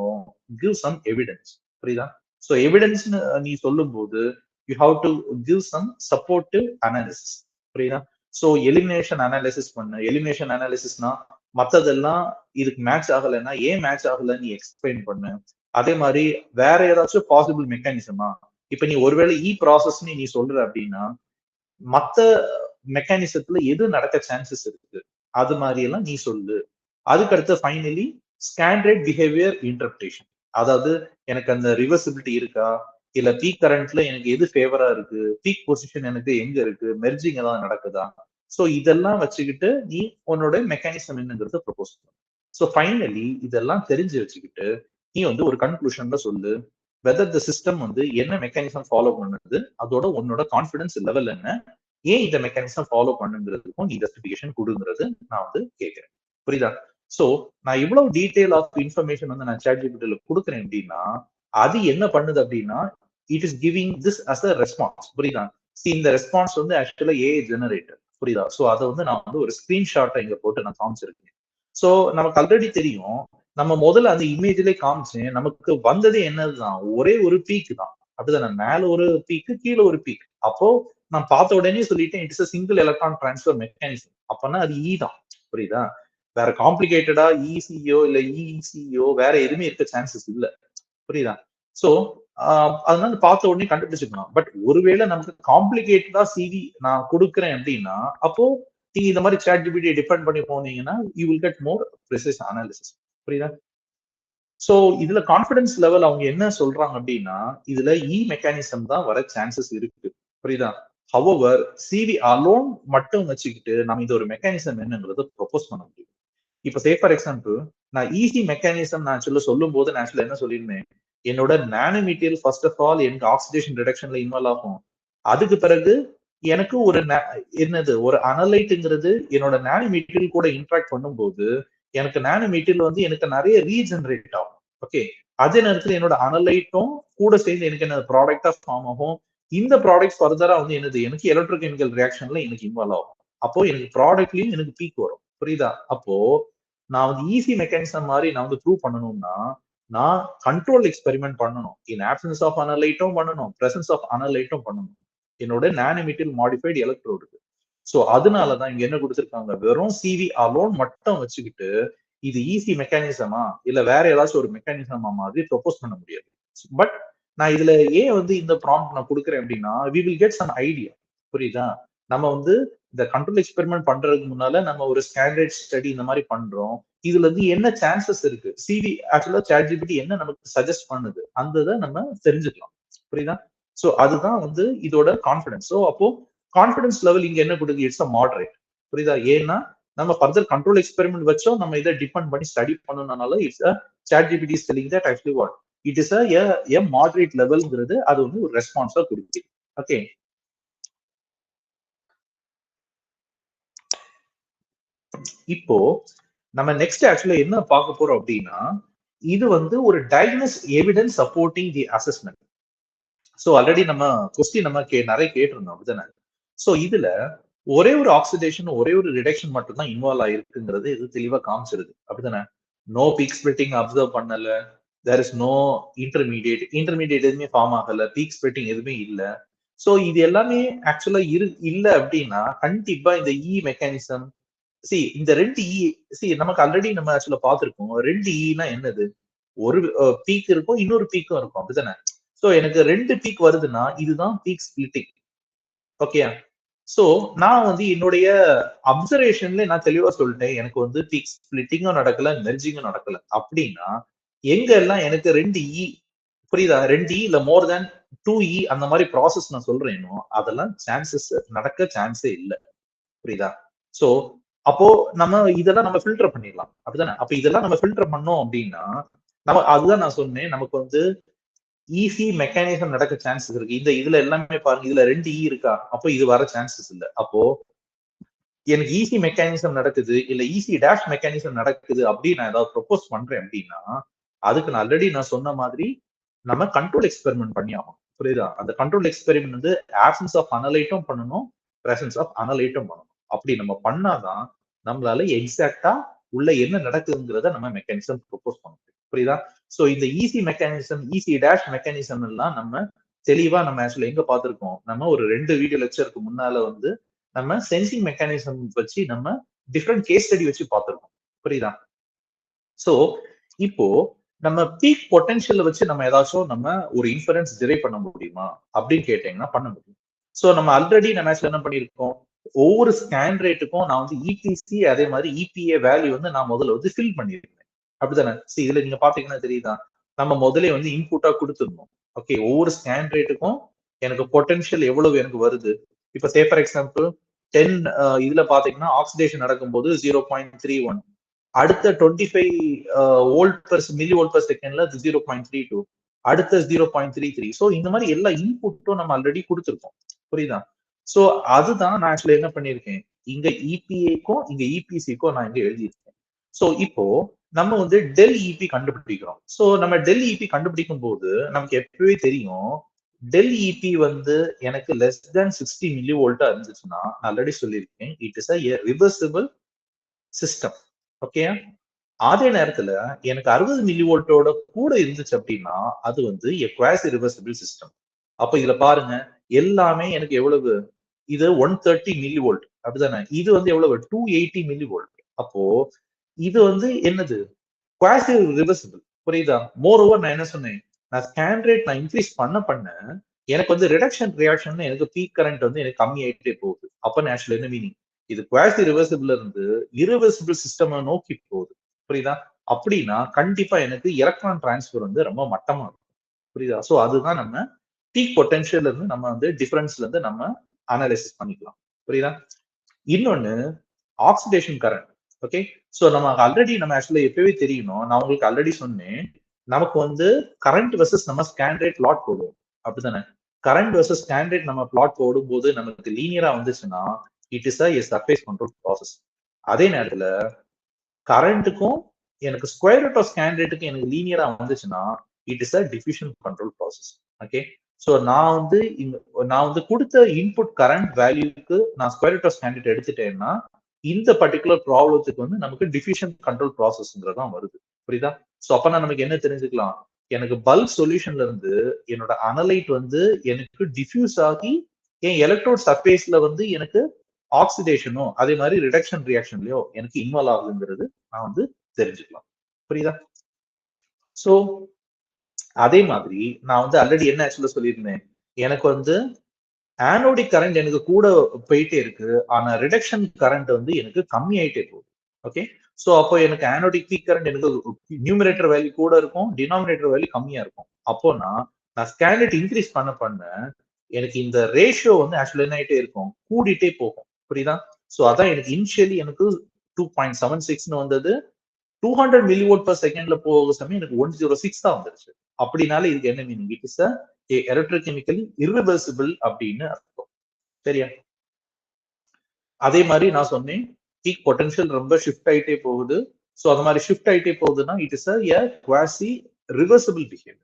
கிவ் சம் எவிடன்ஸ். புரியுதா? சோ எவிடன்ஸ் நீ சொல்லும் போது you have to give some supportive analysis. புரியுதா? சோ எலிமினேஷன் அனாலிசிஸ் பண்ணு. எலிமினேஷன் அனாலிசிஸ்னா மத்ததெல்லாம் இதுக்கு மேட்ச் ஆகலைன்னா ஏன் மேட்ச் ஆகல நீ எக்ஸ்பிளைன் பண்ணு. அதே மாதிரி வேற ஏதாச்சும் பாசிபிள் மெக்கானிசமா, இப்ப நீ ஒருவேளை ப்ராசஸ் நீ சொல்ற அப்படின்னா மத்த மெக்கானிசத்துல எது நடக்க சான்சஸ் இருக்கு, அது மாதிரி எல்லாம் நீ சொல்லு. அதுக்கடுத்து ஃபைனலி ஸ்டாண்டர்ட் பிஹேவியர் இன்டர்பிரேஷன். அதாவது எனக்கு அந்த ரிவர்சிபிலிட்டி இருக்கா, இல்ல பீக் கரண்ட்ல எனக்கு எது ஃபேவரா இருக்கு, பீக் பொசிஷன் எனக்கு எங்க இருக்கு, மெர்ஜிங் ஏதாவது நடக்குதா. சோ இதெல்லாம் வச்சுக்கிட்டு நீ உன்னோட மெக்கானிசம் என்னங்கிறத ப்ரொபோஸ் பண்ணு. ஸோ ஃபைனலி இதெல்லாம் தெரிஞ்சு வச்சுக்கிட்டு நீ வந்து ஒரு கன்க்ளூஷன்ல சொல்லு வெதர் த சிஸ்டம் வந்து என்ன மெக்கானிசம் ஃபாலோ பண்ணுது, அதோட உன்னோட கான்பிடன்ஸ் லெவல் என்ன, ஏன் இந்த மெக்கானிசம் ஃபாலோ பண்ணுங்கிறதுக்கும் நீ ஜஸ்டிபிகேஷன் கொடுங்கிறது நான் வந்து கேட்கிறேன். புரியுதா? சோ நான் இவ்வளவு டீடைல் ஆஃப் இன்ஃபர்மேஷன் வந்து நான் சாட் ஜிபிடில கொடுக்குறேன் அப்படின்னா அது என்ன பண்ணுது அப்படின்னா it is giving this as a response. புரியுதா? இந்த ரெஸ்பான்ஸ் வந்து ஆக்சுவலா ஏஐ ஜெனரேட்டர். புரியுதா? சோ அதை வந்து நான் வந்து ஒரு ஸ்கிரீன்ஷாட்டை இங்க போட்டு நான் காமிச்சிருக்கேன். சோ நமக்கு ஆல்ரெடி தெரியும், நம்ம முதல்ல அந்த இமேஜ்லயே காமிச்சேன், நமக்கு வந்ததே என்னதுதான் ஒரே ஒரு பீக் தான். அப்படிதானே? மேல ஒரு பீக்கு, கீழே ஒரு பீக். அப்போ நான் பார்த்த உடனே சொல்லிட்டேன் it's a single electron transfer mechanism. அப்பனா அது இ தான். புரியுதா? வேற காம்ப்ளிகேட்டடா இசியோ இல்ல இஇசியோ வேற எதுவுமே இருக்க சான்சஸ் இல்ல. புரியுதா? சோ அதனால பார்த்த உடனே கண்டுபிடிச்சுக்கலாம். பட் ஒருவேளை நமக்கு காம்ப்ளிகேட்டடா சிவி நான் கொடுக்குறேன் அப்படின்னா அப்போ நீங்க இந்த மாதிரி சாட் ஜிபிடி டிபெண்ட் பண்ணி போனீங்கன்னா you will get more precise analysis. புரியுதா? சோ இதுல கான்பிடன்ஸ் லெவல் அவங்க என்ன சொல்றாங்க அப்படின்னா இதுல மெக்கானிசம் தான் வர சான்சஸ் இருக்கு. புரியுதா? ஹவவர் சிவி அலோன் மட்டும் வச்சுக்கிட்டு நம்ம இந்த ஒரு மெக்கானிசம் என்னங்கிறத ப்ரொபோஸ் பண்ண முடியும். இப்ப சே ஃபார் எக்ஸாம்பிள் நான் ஈஸி மெக்கானிசம் நான் சொல்லும் போது நான் என்ன சொல்லியிருந்தேன், என்னோட nano material first of all எனக்கு ஆக்சிடேஷன் ரிடக்ஷன்ல இன்வால்வ் ஆகும். அதுக்கு பிறகு எனக்கு ஒரு என்னது ஒரு அனலைட்டுங்கிறது என்னோட நானோ மெட்டீரியல் கூட இன்ட்ராக்ட் பண்ணும்போது எனக்கு நானோ மெட்டீரியல் வந்து எனக்கு நிறைய ரீஜெனரேட் ஆகும். ஓகே, அதே நேரத்துல என்னோட அனலைட்டும் கூட சேர்ந்து எனக்கு என்ன ப்ராடக்டா ஃபார்ம் ஆகும். இந்த ப்ராடக்ட் ஃபர்தரா வந்து என்னது எனக்கு எலக்ட்ரோகெமிக்கல் ரியாக்ஷன்ல எனக்கு இன்வால்வ் ஆகும். அப்போ எனக்கு ப்ராடக்ட்லயும் எனக்கு பீக் வரும். புரியுதா? அப்போ நான் வந்து ஈஸி மெக்கானிசம் மாதிரி நான் வந்து ப்ரூவ் பண்ணணும்னா நான் கண்ட்ரோல் எக்ஸ்பெரிமெண்ட் பண்ணணும். இன் ஆப்சன்ஸ் ஆஃப் அனலைட்டும் பண்ணணும், பிரசன்ஸ் ஆஃப் அனலைட்டும் பண்ணணும். என்னோட நானோமெட்டீரியல் மாடிஃபைடு எலக்ட்ரோடு. சோ அதனாலதான் இங்க என்ன கொடுத்திருக்காங்க, வெறும் சிவி அலோன் மட்டும் வச்சுக்கிட்டு இது ஈஸி மெக்கானிசமா இல்ல வேற ஏதாச்சும் ஒரு மெக்கானிசமா மாதிரி ப்ரொபோஸ் பண்ண முடியாது. பட் நான் இதுல ஏன் வந்து இந்த ப்ராம்ப்ட் நான் கொடுக்குறேன் அப்படின்னா we will get some idea. புரியுதா? நம்ம வந்து இந்த கண்ட்ரோல் எக்ஸ்பெரிமெண்ட் பண்றதுக்கு முன்னால நம்ம ஒரு ஸ்டாண்டர்ட் ஸ்டடி இந்த மாதிரி பண்றோம். இதுல இருந்து என்ன சான்சஸ் இருக்கு, சிவி ஆக்சுவலா சாட் ஜிபிடி என்ன நமக்கு சஜஸ்ட் பண்ணுது அந்த இதை நம்ம தெரிஞ்சுக்கலாம். புரியுதா? சோ அதுதான் வந்து இதோட கான்பிடன்ஸ். சோ அப்போ கான்பிடன்ஸ் லெவல் இங்க என்ன கொடுக்குது, இட்ஸ் அ மாடரேட். புரியுதா? ஏன்னா நம்ம ஃபர்தர் கண்ட்ரோல் எக்ஸ்பெரிமெண்ட் வச்சோம் நம்ம இதை டிபெண்ட் பண்ணி ஸ்டடி பண்ணனால it's a chat GPT is telling that actually what it is a moderate லெவல்ங்கிறது அது வந்து ஒரு ரெஸ்பான்ஸா கொடுக்குது. ஓகே, இப்போ நம்ம நெக்ஸ்ட் ஆக்சுவலா என்ன பார்க்க போறோம் அப்படின்னா இது வந்து ஒரு டயக்னோஸ் எவிடன்ஸ் சப்போர்ட்டிங் தி அசஸ்மெண்ட். சோ ஆல்ரெடி நம்ம கொஸ்டின் நம்ம நிறைய கேட்டிருந்தோம் அப்படிதானே? சோ இதுல ஒரே ஒரு ஆக்சிடேஷன் ஒரே ஒரு ரிடக்ஷன் மட்டும் தான் இன்வால்வ் ஆயிருக்குங்கிறது இது தெளிவா காமிச்சிருது. அப்படிதானே? நோ பீக் ஸ்பிளிட்டிங் அப்சர்வ் பண்ணல, தேர் இஸ் நோ இன்டர்மீடியேட் எதுவுமே ஃபார்ம் ஆகல, பீக் ஸ்பிளிட்டிங் எதுவுமே இல்ல. சோ இது எல்லாமே ஆக்சுவலா இல்ல அப்படின்னா கண்டிப்பா இந்த மெக்கானிசம் இந்த ரெண்டு நமக்கு ஆல்ரெடி நம்ம ஆக்சுவலா பார்த்திருக்கோம். ரெண்டு னா என்னது, ஒரு பீக் இருக்கும் இன்னொரு பீக்கும் இருக்கும். அப்படிதானே? சோ எனக்கு ரெண்டு பீக் வருதுன்னா இதுதான் பீக் ஸ்பிளிட்டிங். ஓகே, சோ நான் வந்து என்னுடைய அப்சர்வேஷன்ல நான் தெளிவா சொல்லிட்டேன் எனக்கு வந்து பீக் ஸ்பிளிட்டிங்கும் நடக்கல, மெர்ஜிங்கும் நடக்கல. அப்படின்னா எங்க எல்லாம் எனக்கு ரெண்டு புரியுதா, ரெண்டு இல்ல மோர் தேன் 2 அந்த மாதிரி ப்ராசஸ் நான் சொல்றேனோ அதெல்லாம் சான்சஸ் நடக்க சான்ஸே இல்ல. புரியுதா? சோ அப்போ நம்ம இதெல்லாம் நம்ம ஃபில்டர் பண்ணிடலாம். அப்படிதானே? அப்ப இதெல்லாம் நம்ம ஃபில்டர் பண்ணோம் அப்படின்னா நம்ம அதுதான் நான் சொன்னேன், நமக்கு வந்து ஈஸி மெக்கானிசம் நடக்க சான்சஸ் இருக்கு. இதுல எல்லாமே பாருங்க, இதுல 2 இருக்கா, அப்போ இது வர சான்சஸ் இல்ல. அப்போ எனக்கு ஈஸி மெக்கானிசம் நடக்குது இல்ல ஈஸி டேஷ் மெக்கானிசம் நடக்குது அப்படின்னு நான் ஏதாவது ப்ரொபோஸ் பண்றேன் அப்படின்னா, அதுக்கு நான் ஆல்ரெடி நான் சொன்ன மாதிரி நம்ம கண்ட்ரோல் எக்ஸ்பெரிமெண்ட் பண்ணி ஆகணும். புரியுதா? அந்த கண்ட்ரோல் எக்ஸ்பெரிமெண்ட் வந்து ஆப்சன்ஸ் ஆஃப் அனலைட்டும் பண்ணணும், பிரசன்ஸ் ஆஃப் அனலைட்டும் பண்ணணும். அப்படி நம்ம பண்ணாதான் நம்மளால எக்ஸாக்டா உள்ள என்ன நடக்குதுங்கிறத நம்ம மெக்கானிசம் ப்ரொபோஸ் பண்ண முடியும். புரியுதா? சோ இந்த easy mechanism, easy dash mechanism எல்லாம் நம்ம தெளிவா நம்ம ஆக்சுவலா எங்க பார்த்திருக்கோம்? நம்ம ஒரு 2 வீடியோ லெக்சருக்கு முன்னால வந்து நம்ம சென்சிங் மெக்கானிசம் வச்சு நம்ம டிஃப்ரெண்ட் கேஸ் ஸ்டடி வச்சு பார்த்திருக்கோம். புரியுதா? சோ இப்போ நம்ம பீக் பொட்டன்ஷியல் வச்சு நம்ம ஏதாச்சும் நம்ம ஒரு இன்ஃபரன்ஸ் டிரைவ் பண்ண முடியுமா அப்படின்னு கேட்டீங்கன்னா பண்ண முடியும். சோ நம்ம ஆல்ரெடி நம்ம என்ன பண்ணிருக்கோம், ஒவ்வொரு ஸ்கேன் ரேட்டுக்கும் நான் வந்து இபிசி அதே மாதிரி இபிஏ வேல்யூ வந்து நான் முதல்ல வந்து ஃபில் பண்ணிருந்தேன். அப்படிதானே? இதுல நீங்க பாத்தீங்கன்னா தெரியுதா, நம்ம முதல்ல வந்து இன்புட்டா கொடுத்துருந்தோம். ஓகே, ஒவ்வொரு ஸ்கேன் ரேட்டுக்கும் எனக்கு பொட்டன்ஷியல் எவ்வளவு எனக்கு வருது. இப்ப சே ஃபார் எக்ஸாம்பிள் 10 இதுல பாத்தீங்கன்னா ஆக்சிடேஷன் நடக்கும்போது 0.31, அடுத்த 25 volt per milli volt per செகண்ட்ல 0.32, அடுத்த 0.33. சோ இந்த மாதிரி எல்லா இன்புட்டும் நம்ம ஆல்ரெடி கொடுத்துருக்கோம். புரியுதா? சோ அதுதான் நான் ஆக்சுவலி என்ன பண்ணிருக்கேன், இங்க இபிஏக்கும் இங்க இபிசிக்கும் நான் இங்க எழுதியிருக்கேன். சோ இப்போ நம்ம வந்து டெல் இபி கண்டுபிடிக்கிறோம். சோ நம்ம டெல் இபி கண்டுபிடிக்கும் போது நமக்கு எப்பவே தெரியும், டெல் இபி வந்து எனக்கு லெஸ் தேன் 60 மில்லி வோல்ட்டா இருந்துச்சுன்னா, நான் ஆல்ரெடி சொல்லியிருக்கேன், it is a reversible system. Okay, அதே நேரத்துல எனக்கு 60 மில்லி வோல்ட்டோட கூட இருந்துச்சு அப்படின்னா அது வந்து a quasi reversible சிஸ்டம். அப்ப இதுல பாருங்க, எல்லாமே எனக்கு எவ்வளவு, இது 130 மில்லி வோல்ட் அப்படிதானே, இது வந்து எவ்வளவு 280 மில்லி வோல்ட். அப்போ இது வந்து என்னது, குவாசி ரிவர்சிபிள். புரியுதா? மோர் ஓவர் நான் என்ன சொன்னேன், நான் ஸ்கேன் ரேட் நான் இன்க்ரீஸ் பண்ண எனக்கு வந்து ரிடக்ஷன் ரியாக்ஷன் எனக்கு பீக் கரண்ட் வந்து எனக்கு கம்மி ஆயிட்டே போகுது. அப்ப நேச்சுரல் என்ன மீனிங், இது குவாசி ரிவர்சிபிள் இருந்து இரிவர்சிபிள் சிஸ்டம் நோக்கி போகுது. புரியுதா? அப்படின்னா கண்டிப்பா எனக்கு எலக்ட்ரான் டிரான்ஸ்பர் வந்து ரொம்ப மட்டமா இருக்கும். புரியுதா? சோ அதுதான் நம்ம பீக் பொட்டன்ஷியல் இருந்து நம்ம வந்து டிஃபரன்ஸ்ல இருந்து நம்ம அனாலிசிஸ் பண்ணிக்கலாம். புரியுதா? இன்னொன்னு ஆக்சிடேஷன் கரண்ட். ஓகே, சோ நம்ம ஆல்ரெடி நம்ம ஆக்சுவலா எப்பவே தெரியணும், நான் உங்களுக்கு ஆல்ரெடி சொன்னேன், நமக்கு வந்து கரண்ட் வெர்சஸ் நம்ம ஸ்கேன் ரேட் பிளாட் போடுவோம். அப்படித்தானே? கரண்ட் வெர்சஸ் ஸ்கேன் ரேட் நம்ம பிளாட் போடும்போது நமக்கு லீனியரா வந்துச்சுன்னா it is a surface control process. அதே நேரத்துல கரண்ட்டுக்கும் எனக்கு ஸ்கொயர் ரூட் ஆஃப் ஸ்கேன் ரேட்டுக்கு எனக்கு லீனியரா வந்துச்சுன்னா it is a diffusion control process. Okay, so நான் வந்து கொடுத்த இன்புட் கரண்ட் வேல்யூக்கு நான் square root of scan rate எடுத்துட்டேன்னா இந்த பர்டிகுலர் ப்ராப்ளத்துக்கு வந்து நமக்கு டிஃபியூஷன் கண்ட்ரோல் ப்ராசஸ்ங்கிறது தான் வருது. புரியுதா? சோ அப்ப நமக்கு என்ன தெரிஞ்சுக்கலாம், எனக்கு பல்க் சொல்யூஷன்ல இருந்து என்னோட அனலைட் வந்து எனக்கு டிஃபியூஸ் ஆகி என் எலக்ட்ரோட் சர்ஃபேஸ்ல வந்து எனக்கு ஆக்சிடேஷனோ அதே மாதிரி ரிடக்ஷன் ரியாக்ஷன்லயோ எனக்கு இன்வால்வ் ஆகுதுங்கிறது நான் வந்து தெரிஞ்சுக்கலாம். புரியுதா? சோ அதே மாதிரி நான் வந்து ஆல்ரெடி என்ன ஆக்சுவலா சொல்லியிருந்தேன், எனக்கு வந்து ஆனோடிக் கரண்ட் எனக்கு கூட போயிட்டே இருக்கு, ஆனா ரிடக்ஷன் கரண்ட் வந்து எனக்கு கம்மி ஆயிட்டே போகுது. ஓகே, சோ அப்போ எனக்கு ஆனோடிக் பீக் கரண்ட் எனக்கு நியூமரேட்டர் வேல்யூ கூட இருக்கும், டினாமினேட்டர் வேல்யூ கம்மியா இருக்கும். அப்போனா நான் ஸ்கேன் ரேட் இன்க்ரீஸ் பண்ண எனக்கு இந்த ரேஷியோ வந்து ஆக்சுவலா என்ன ஆயிட்டே இருக்கும், கூடிட்டே போகும். புரியுதா? சோ அதான் எனக்கு இனிஷியலி எனக்கு 2.76 வந்தது, 200 மில்லி வோல்ட் பர் செகண்ட்ல போக சமயம் எனக்கு 106 தான் வந்துருச்சு. அப்படினால இதுக்கு என்ன meaning, it is electrochemically irreversible அப்படின்னு அர்த்தம். சரியா? அதே மாதிரி நான் சொன்னேன், பீக் பொட்டன்ஷியல் ரொம்ப ஷிஃப்ட் ஆயிட்டே போகுது. சோ அது மாதிரி ஷிஃப்ட் ஆயிட்டே போகுதுன்னா it is a quasi reversible behaviour.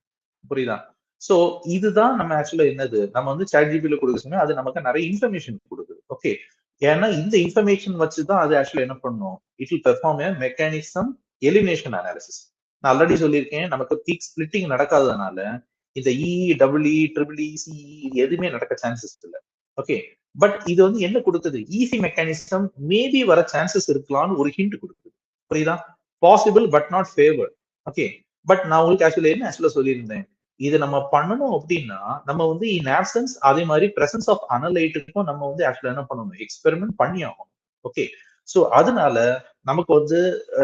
புரியுதா? சோ இதுதான் நம்ம ஆக்சுவலா என்னது, நம்ம வந்து சாட் ஜிபில கொடுக்க சொன்னா அது நமக்கு நிறைய இன்ஃபர்மேஷன் கொடுக்குது. ஓகே, ஏன்னா இந்த இன்ஃபர்மேஷன் வச்சுதான் அது ஆக்சுவலா என்ன பண்ணும், it will perform a mechanism elimination analysis. நான் ஆல்ரெடி சொல்லியிருக்கேன், நமக்கு பீக் ஸ்பிளிட்டிங் நடக்காததுனால இந்த டபிள்இ ட்ரிபிள்இ சிஇ இது எதுவுமே நடக்க சான்சஸ் இல்லை. ஓகே, பட் இது வந்து என்ன கொடுக்குது, ஈஸி மெக்கானிசம் மேபி வர சான்சஸ் இருக்கலாம்னு ஒரு ஹிண்ட் கொடுக்குது. புரியுதா? Possible but not favour. Okay, but நான் உங்களுக்கு ஆக்சுவலா என்ன ஆக்சுவலா சொல்லியிருந்தேன், இது நம்ம பண்ணணும் அப்படின்னா நம்ம வந்து இன் ஆப்சன்ஸ் அதே மாதிரி பிரசன்ஸ் ஆஃப் அனலைட்டுக்கும் நம்ம வந்து ஆக்சுவலா என்ன பண்ணணும், எக்ஸ்பெரிமெண்ட் பண்ணி ஆகணும். ஓகே, சோ அதனால நமக்கு வந்து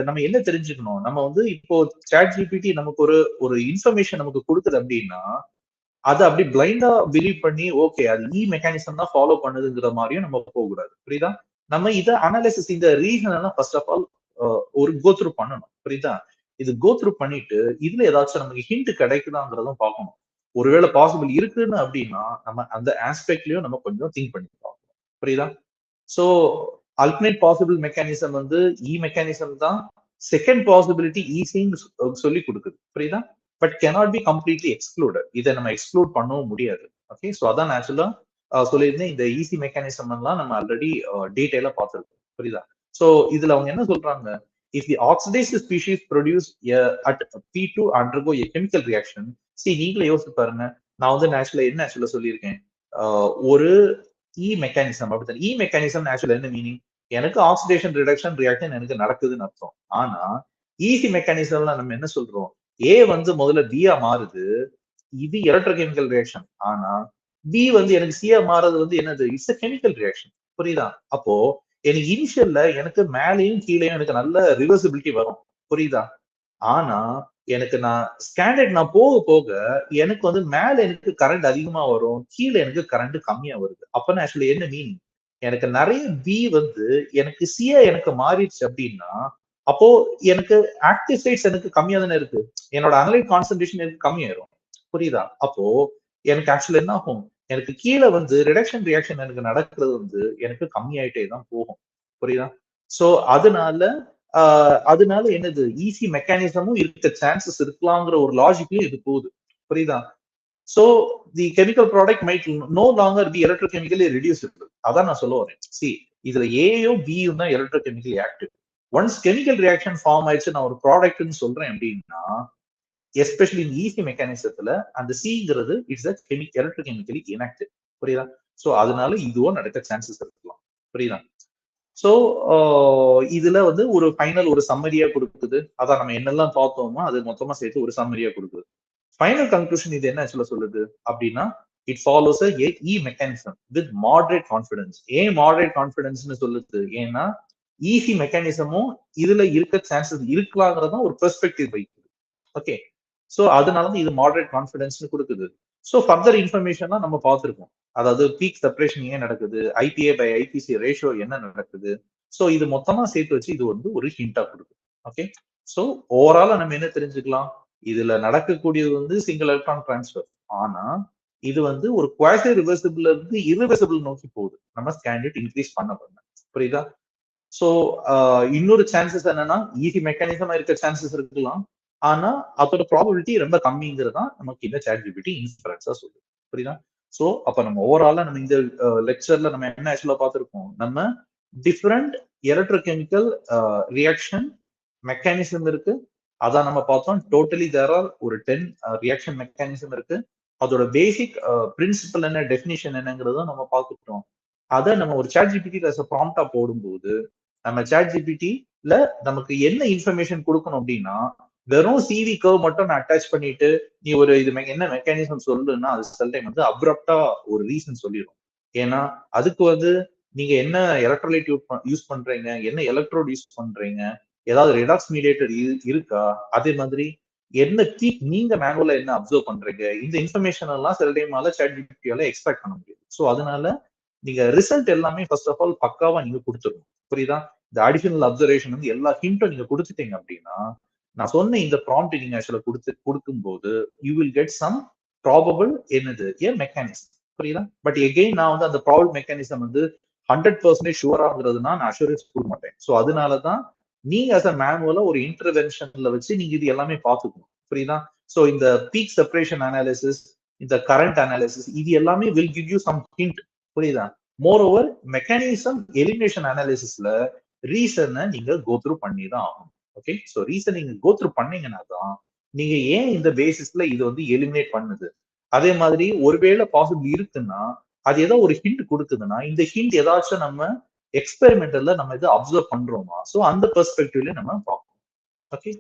நம்ம என்ன தெரிஞ்சுக்கணும், நம்ம வந்து இப்போ சாட் ஜிபிடி நமக்கு ஒரு ஒரு இன்ஃபர்மேஷன் நமக்கு கொடுக்குது அப்படின்னா அதை அப்படி பிளைண்டா பிலீவ் பண்ணி ஓகே அது மெக்கானிசம் தான் ஃபாலோ பண்ணுதுங்கிற மாதிரியும் நம்ம போகக்கூடாது. புரியுதா? நம்ம இதை அனாலிசிஸ் இந்த ரீசன் எல்லாம் ஃபர்ஸ்ட் ஆஃப் ஆல் ஒரு கோ த்ரூ பண்ணணும். புரியுதா? இது கோ த்ரூ பண்ணிட்டு இதுல ஏதாச்சும் நமக்கு ஹிண்ட் கிடைக்குதாங்கிறதும் பார்க்கணும். ஒருவேளை பாசிபிள் இருக்குன்னு அப்படின்னா நம்ம அந்த ஆஸ்பெக்ட்லயும் நம்ம கொஞ்சம் திங்க் பண்ணி பார்க்கணும். புரியுதா? ஸோ அல்டர்னேட் பாசிபிள் மெக்கானிசம் வந்து மெக்கானிசம் தான் செகண்ட் பாசிபிலிட்டி ஈஸின்னு சொல்லி கொடுக்குது. புரியுதா? But cannot be completely excluded. இதை நம்ம எக்ஸ்க்ளூட் பண்ணவும் முடியாது. ஓகே, ஸோ அதான் ஆக்சுவலா சொல்லியிருந்தேன். இந்த மெக்கானிசம் எல்லாம் நம்ம ஆல்ரெடி டீடைலா பார்த்துருக்கோம். புரியுதா? ஸோ இதுல அவங்க என்ன சொல்றாங்க, if the oxidative species produce at P2 undergo a chemical reaction. நீங்களே யோசிச்சு பாருங்க. நான் வந்து ஆக்சுவலா சொல்லியிருக்கேன், ஒரு மெக்கானிசம் அப்படித்தான். மெக்கானிசம் ஆக்சுவலா என்ன மீனிங், எனக்கு ஆக்சிடேஷன் ரிடக்ஷன் ரியாக்ஷன் எனக்கு நடக்குதுன்னு அர்த்தம். ஆனா மெக்கானிசம்ல நம்ம என்ன சொல்றோம், வந்து முதல்ல பியா மாறுது, இது எலக்ட்ரோகெமிக்கல் ரியாக்ஷன். ஆனா பி வந்து எனக்கு சியா மாறது வந்து என்னது, இட்ஸ் கெமிக்கல் ரியாக்ஷன். புரியுதா? அப்போ எனக்கு இனிஷியல்ல எனக்கு மேலேயும் கீழேயும் எனக்கு நல்ல ரிவர்சிபிலிட்டி வரும். புரியுதா? ஆனா எனக்கு நான் ஸ்டாண்டர்ட் நான் போக போக எனக்கு வந்து மேல எனக்கு கரண்ட் அதிகமா வரும், கீழே எனக்கு கரண்ட் கம்மியா வருது. அப்ப ஆக்சுவலி என்ன மீனிங், எனக்கு நிறைய பி வந்து எனக்கு சியா எனக்கு மாறிடுச்சு அப்படின்னா, அப்போ எனக்கு ஆக்டிவ் சைட்ஸ் எனக்கு கம்மியா தானே இருக்கு, என்னோட அனலைட் கான்சென்ட்ரேஷன் எனக்கு கம்மியாயிரும். புரியுதா? அப்போ எனக்கு ஆக்சுவலா என்ன ஆகும், எனக்கு கீழே வந்து ரிடக்ஷன் ரியாக்ஷன் எனக்கு நடக்கிறது வந்து எனக்கு கம்மியாயிட்டே தான் போகும். புரியுதா? சோ அதனால என்னது, மெக்கானிசமும் இருக்க சான்சஸ் இருக்கலாங்கிற ஒரு லாஜிக்லயும் இது போகுது. புரியுதா? So the chemical product might no longer be electrochemically reducible. அதான் நான் சொல்ல வரேன். இதுல ஏயும் பியும் தான் electrochemically active. Once chemical reaction form ஆயிடுச்சு, நான் ஒரு ப்ராடக்ட்னு சொல்றேன் அப்படின்னா, எஸ்பெஷலி இந்த மெக்கானிசத்துல அந்த சிங்கிறது இட்ஸ் எலக்ட்ரோகெமிக்கலி இன்ஆக்டிவ். புரியுதா? சோ அதனால இதுவும் நடக்க சான்சஸ் இருக்கலாம். புரியுதா? சோ இதுல வந்து ஒரு ஃபைனல் ஒரு சம்மரியா கொடுக்குது. அதான் நம்ம என்னெல்லாம் பார்த்தோமோ அது மொத்தமா சேர்த்து ஒரு சம்மரியா கொடுக்குது. ஃபைனல் கன்க்ளூஷன் இது என்ன ஆக்சுவலா சொல்லுது அப்படின்னா, it follows mechanism with moderate confidence. ஏன் மாடரேட் கான்ஃபிடன்ஸ்னு சொல்லுது, ஏன்னா மெக்கானிசமும் இதுல இருக்க சான்சஸ் இருக்கலாங்கிறதா ஒரு பெர்ஸ்பெக்டிவ் வைக்குது. ஓகே, சோ அதனால இது மாடரேட் கான்ஃபிடன்ஸ் கொடுக்குது. சோ ஃபர்தர் இன்ஃபர்மேஷன் நம்ம பார்த்திருக்கோம். அதாவது பீக் செப்பரேஷன் ஏன் நடக்குது, ஐபிஏ பை ஐபிசி ரேஷியோ என்ன நடக்குது. சோ இது மொத்தமா சேர்த்து வச்சு இது வந்து ஒரு ஹிண்டா கொடுக்குது. ஓகே, சோ ஓவராலா நம்ம என்ன தெரிஞ்சுக்கலாம், இதுல நடக்கக்கூடியது வந்து சிங்கிள் எலக்ட்ரான் டிரான்ஸ்ஃபர். ஆனா இது வந்து ஒரு குவாசி ரிவர்சிபிள் இருந்து இரிவர்சிபிள் நோக்கி போகுது நம்ம ஸ்டாண்டர்ட் இன்க்ரீஸ் பண்ண. புரியுதா? சோ இன்னொரு சான்சஸ் என்னன்னா, மெக்கானிசமா இருக்க சான்சஸ் இருக்கலாம். ஆனா அதோட ப்ராபபிலிட்டி ரொம்ப கம்மிங்கிறதா நமக்கு இந்த சாட் ஜிபிடி இன்ஃபரன்ஸா சொல்லுது. புரியுதா? சோ அப்ப நம்ம ஓவராலா நம்ம இந்த லெக்சர்ல நம்ம என்ன ஆக்சுவலா பார்த்திருக்கோம், நம்ம டிஃபரெண்ட் எலக்ட்ரோகெமிக்கல் ரியாக்ஷன் மெக்கானிசம் இருக்கு. அதான் நம்ம பார்த்தோம். டோட்டலி தேர் ஆர் ஒரு 10 ரியாக்ஷன் மெக்கானிசம் இருக்கு. அதோட பேசிக் பிரின்சிபல் என்ன, டெஃபினிஷன் என்னங்கிறத நம்ம பார்த்துட்டோம். அதை நம்ம ஒரு சாட் ஜிபிடி ப்ராம்ப்டா போடும்போது நம்ம சாட் ஜிபிடில நமக்கு என்ன இன்ஃபர்மேஷன் கொடுக்கணும் அப்படின்னா, வெறும் சிவி கர்வ் மட்டும் நான் அட்டாச் பண்ணிட்டு நீ ஒரு இது என்ன மெக்கானிசம் சொல்லுன்னா அது சில டைம் வந்து அப்ரப்டா ஒரு ரீசன் சொல்லிடும். ஏன்னா அதுக்கு வந்து நீங்க என்ன எலக்ட்ரோலைட் யூஸ் பண்றீங்க, என்ன எலக்ட்ரோட் யூஸ் பண்றீங்க, ஏதாவது ரிடாக்ஸ் மீடியேட்டர் இருக்கா, அதே மாதிரி என்ன பீக் நீங்க மேனுவலா என்ன அப்சர்வ் பண்றீங்க, இந்த இன்ஃபர்மேஷன் எல்லாம் சில டைமால சாட் ஜிபிடியால எக்ஸ்பெக்ட் பண்ண முடியும். சோ அதனால நீங்க ரிசல்ட் எல்லாமே ஃபர்ஸ்ட் ஆஃப் ஆல் பக்காவா நீங்க கொடுத்துருணும். புரியுதா? இந்த அடிஷனல் அப்சர்வேஷன் வந்து எல்லா ஹிண்ட்டும் நீங்க கொடுத்துட்டீங்க அப்படின்னா, நான் சொன்ன இந்த ப்ராம்ப்ட் நீங்க ஆக்சுவலா கொடுக்கும்போது you will get some probable என்னது மெக்கானிசம். புரியுதா? பட் எகெயின் நான் வந்து அந்த ப்ராபபிள் மெக்கானிசம் வந்து 100% ஷுவராங்கிறதுனா நான் அஷூரன்ஸ் கொடுக்க மாட்டேன். ஸோ அதனாலதான் நீங்க அஸ் அ மேனுவலா ஒரு இன்டர்வென்ஷன்ல வச்சு நீங்க இது எல்லாமே பார்த்துக்கணும். புரியுதா? ஸோ இந்த பீக் செப்பரேஷன் அனாலிசிஸ், இந்த கரண்ட் அனாலிசிஸ், இது எல்லாமே will give you some hint. புரியுதா? மோர் ஓவர் மெக்கானிசம் எலிமினேஷன் அனாலிசிஸ்ல ரீசனை நீங்க கோத்ரூ பண்ணி தான் ஆகணும். ஓகே, ஸோ ரீசன் நீங்க கோத்ரூ பண்ணீங்கன்னா தான் நீங்க ஏன் இந்த பேசிஸ்ல இது வந்து எலிமினேட் பண்ணுது. அதே மாதிரி ஒருவேளை பாசிபிள் இருக்குன்னா அது ஏதோ ஒரு ஹிண்ட் கொடுக்குதுன்னா இந்த ஹிண்ட் ஏதாச்சும் நம்ம எக்ஸ்பெரிமெண்டல்ல நம்ம இதை அப்சர்வ் பண்றோமா, ஸோ அந்த பெர்ஸ்பெக்டிவ்ல நம்ம பார்ப்போம். ஓகே.